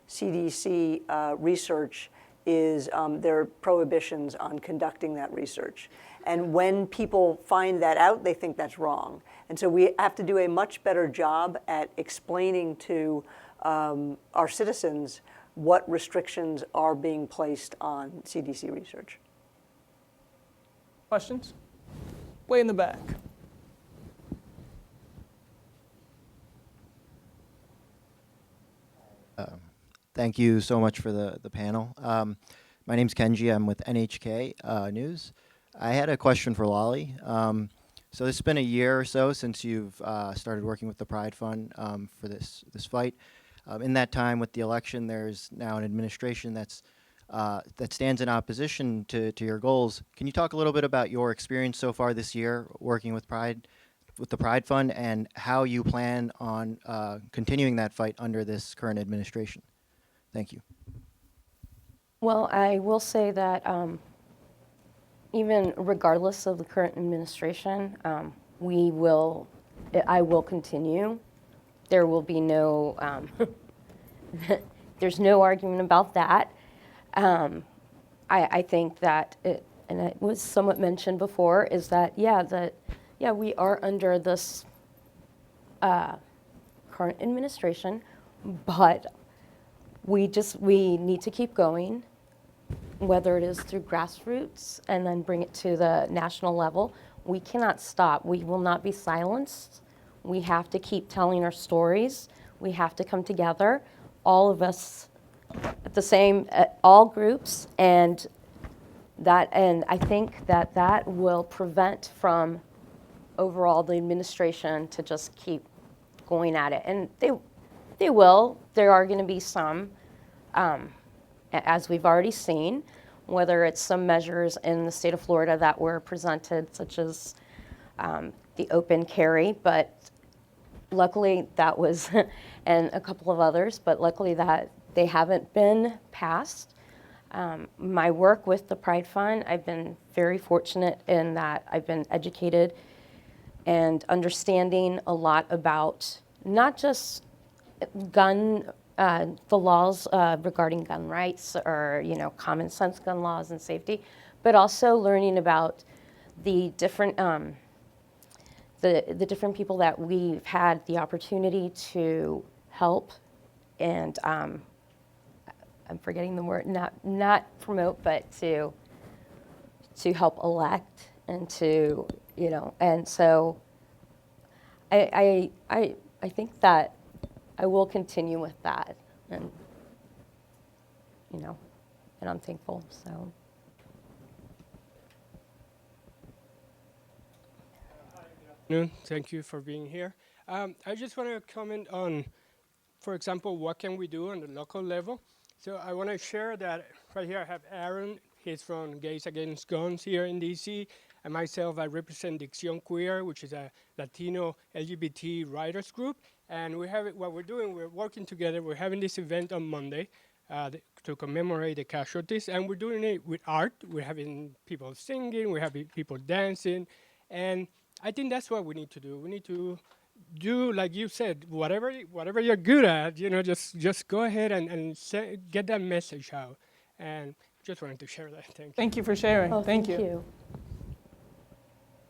S13: CDC research is, there are prohibitions on conducting that research. And when people find that out, they think that's wrong. And so we have to do a much better job at explaining to our citizens what restrictions are being placed on CDC research.
S9: Questions? Way in the back.
S15: Thank you so much for the panel. My name's Kenji. I'm with NHK News. I had a question for Lolly. So it's been a year or so since you've started working with the Pride Fund for this fight. In that time with the election, there's now an administration that stands in opposition to your goals. Can you talk a little bit about your experience so far this year working with the Pride Fund, and how you plan on continuing that fight under this current administration? Thank you.
S12: Well, I will say that even regardless of the current administration, I will continue. There will be no, there's no argument about that. I think that and it was somewhat mentioned before, is that we are under this current administration, but we need to keep going, whether it is through grassroots and then bring it to the national level. We cannot stop. We will not be silenced. We have to keep telling our stories. We have to come together, all of us at the same, all groups, and I think that will prevent from overall the administration to just keep going at it. And they will. There are going to be some, as we've already seen, whether it's some measures in the state of Florida that were presented, such as the open carry, but luckily that was, and a couple of others, but luckily that they haven't been passed. My work with the Pride Fund, I've been very fortunate in that I've been educated and understanding a lot about not just the laws regarding gun rights or, common sense gun laws and safety, but also learning about the different the different people that we've had the opportunity to help, and I'm forgetting the word, not promote, but to help elect and to, and so I think that I will continue with that, and and I'm thankful. So.
S16: Thank you for being here. I just want to comment on, for example, what can we do on the local level. So I want to share that right here I have Aaron. He's from Gays Against Guns here in DC. And myself, I represent Dicción Queer, which is a Latino LGBT writers group. And what we're doing, we're working together. We're having this event on Monday to commemorate the casualties. And we're doing it with art. We're having people singing. We're having people dancing. And I think that's what we need to do. We need to do, like you said, whatever you're good at, just go ahead and get that message out. And just wanted to share that. Thank you.
S9: Thank you for sharing.
S12: Oh,
S9: thank you.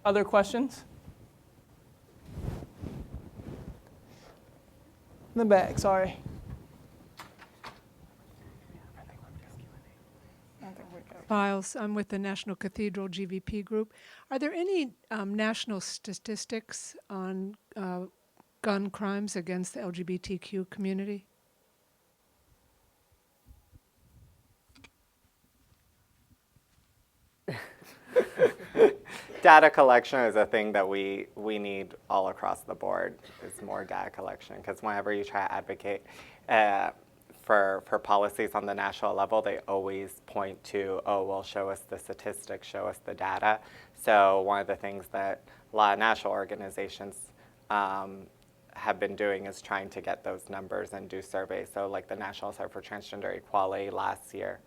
S9: Other questions? In the back, sorry.
S17: Files. I'm with the National Cathedral GVP group. Are there any national statistics on gun crimes against the LGBTQ community?
S10: Data collection is a thing that we need all across the board, is more data collection, because whenever you try to advocate for policies on the national level, they always point to, oh, well, show us the statistics, show us the data. So one of the things that a lot of national organizations have been doing is trying to get those numbers and do surveys. So like the National Center for Transgender Equality last year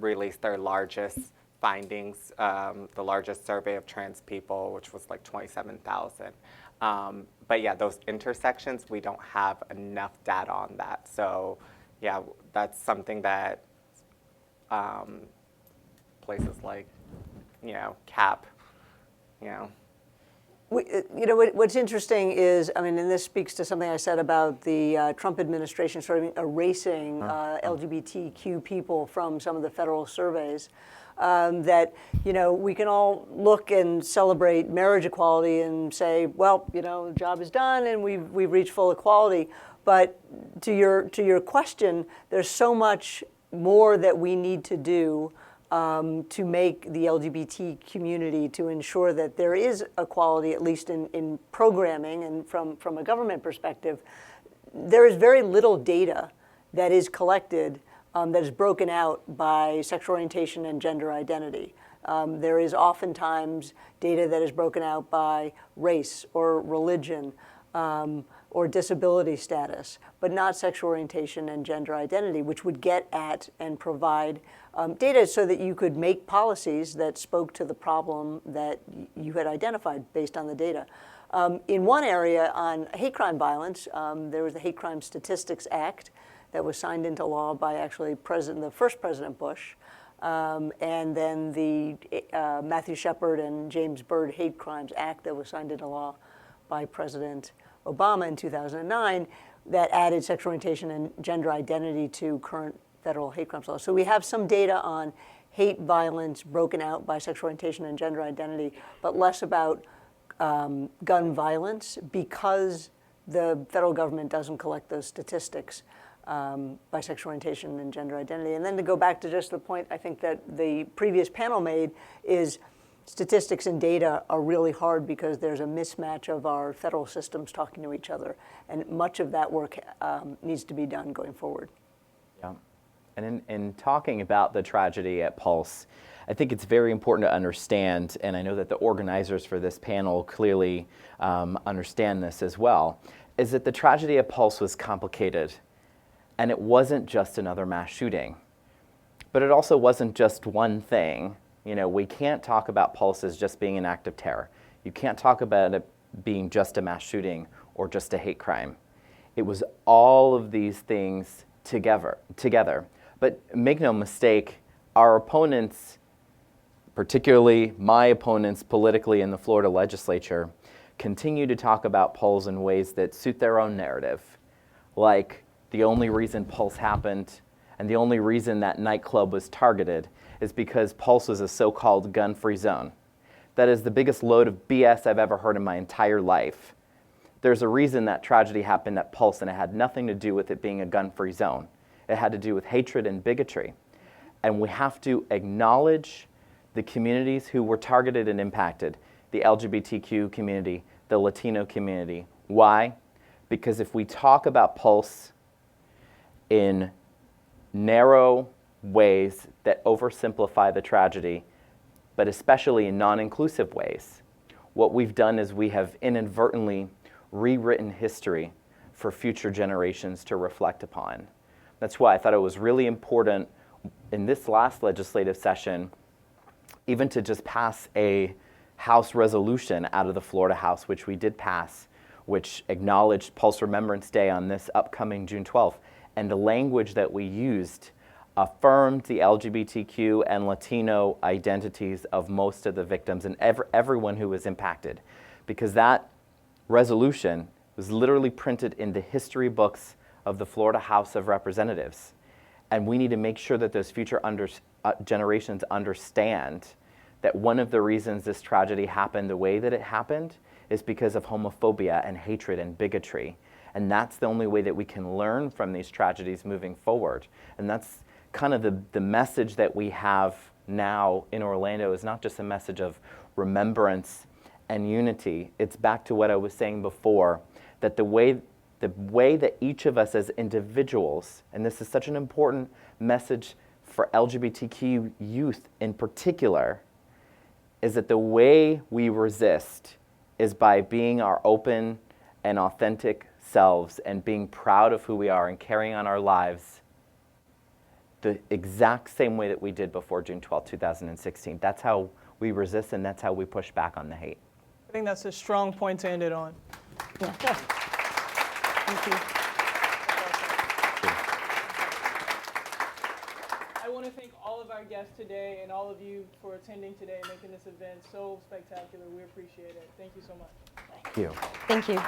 S10: released their largest findings, the largest survey of trans people, which was like 27,000. But yeah, those intersections, we don't have enough data on that. So yeah, that's something that places like, CAP,
S13: What's interesting is, and this speaks to something I said about the Trump administration sort of erasing LGBTQ people from some of the federal surveys. That we can all look and celebrate marriage equality and say, well, the job is done and we've reached full equality. But to your question, there's so much more that we need to do to make the LGBT community, to ensure that there is equality, at least in programming and from a government perspective. There is very little data that is collected that is broken out by sexual orientation and gender identity. There is oftentimes data that is broken out by race or religion, or disability status, but not sexual orientation and gender identity, which would get at and provide data so that you could make policies that spoke to the problem that you had identified based on the data. In one area on hate crime violence, there was the Hate Crime Statistics Act that was signed into law by actually the first President Bush, and then the Matthew Shepard and James Byrd Hate Crimes Act that was signed into law by President Obama in 2009 that added sexual orientation and gender identity to current federal hate crimes laws. So we have some data on hate violence broken out by sexual orientation and gender identity, but less about gun violence because the federal government doesn't collect those statistics by sexual orientation and gender identity. And then to go back to just the point I think that the previous panel made is statistics and data are really hard because there's a mismatch of our federal systems talking to each other. And much of that work needs to be done going forward.
S11: Yeah. And in talking about the tragedy at Pulse, I think it's very important to understand, and I know that the organizers for this panel clearly understand this as well, is that the tragedy at Pulse was complicated. And it wasn't just another mass shooting. But it also wasn't just one thing. You know, we can't talk about Pulse as just being an act of terror. You can't talk about it being just a mass shooting or just a hate crime. It was all of these things together. But make no mistake, our opponents, particularly my opponents politically in the Florida legislature, continue to talk about Pulse in ways that suit their own narrative. Like, the only reason Pulse happened and the only reason that nightclub was targeted is because Pulse was a so-called gun-free zone. That is the biggest load of BS I've ever heard in my entire life. There's a reason that tragedy happened at Pulse, and it had nothing to do with it being a gun-free zone. It had to do with hatred and bigotry. And we have to acknowledge the communities who were targeted and impacted, the LGBTQ community, the Latino community. Why? Because if we talk about Pulse in narrow ways that oversimplify the tragedy, but especially in non-inclusive ways, what we've done is we have inadvertently rewritten history for future generations to reflect upon. That's why I thought it was really important in this last legislative session even to just pass a House resolution out of the Florida House, which we did pass, which acknowledged Pulse Remembrance Day on this upcoming June 12th. And the language that we used affirmed the LGBTQ and Latino identities of most of the victims and everyone who was impacted. Because that resolution was literally printed in the history books of the Florida House of Representatives. And we need to make sure that those future generations understand that one of the reasons this tragedy happened the way that it happened is because of homophobia and hatred and bigotry. And that's the only way that we can learn from these tragedies moving forward. And that's kind of the message that we have now in Orlando is not just a message of remembrance and unity. It's back to what I was saying before, that the way that each of us as individuals, and this is such an important message for LGBTQ youth in particular, is that the way we resist is by being our open and authentic selves and being proud of who we are and carrying on our lives the exact same way that we did before June 12, 2016. That's how we resist, and that's how we push back on the hate.
S9: I think that's a strong point to end it on.
S12: Yeah. Thank you.
S9: I want to thank all of our guests today and all of you for attending today and making this event so spectacular. We appreciate it. Thank you so much.
S11: Thank you.
S12: Thank you.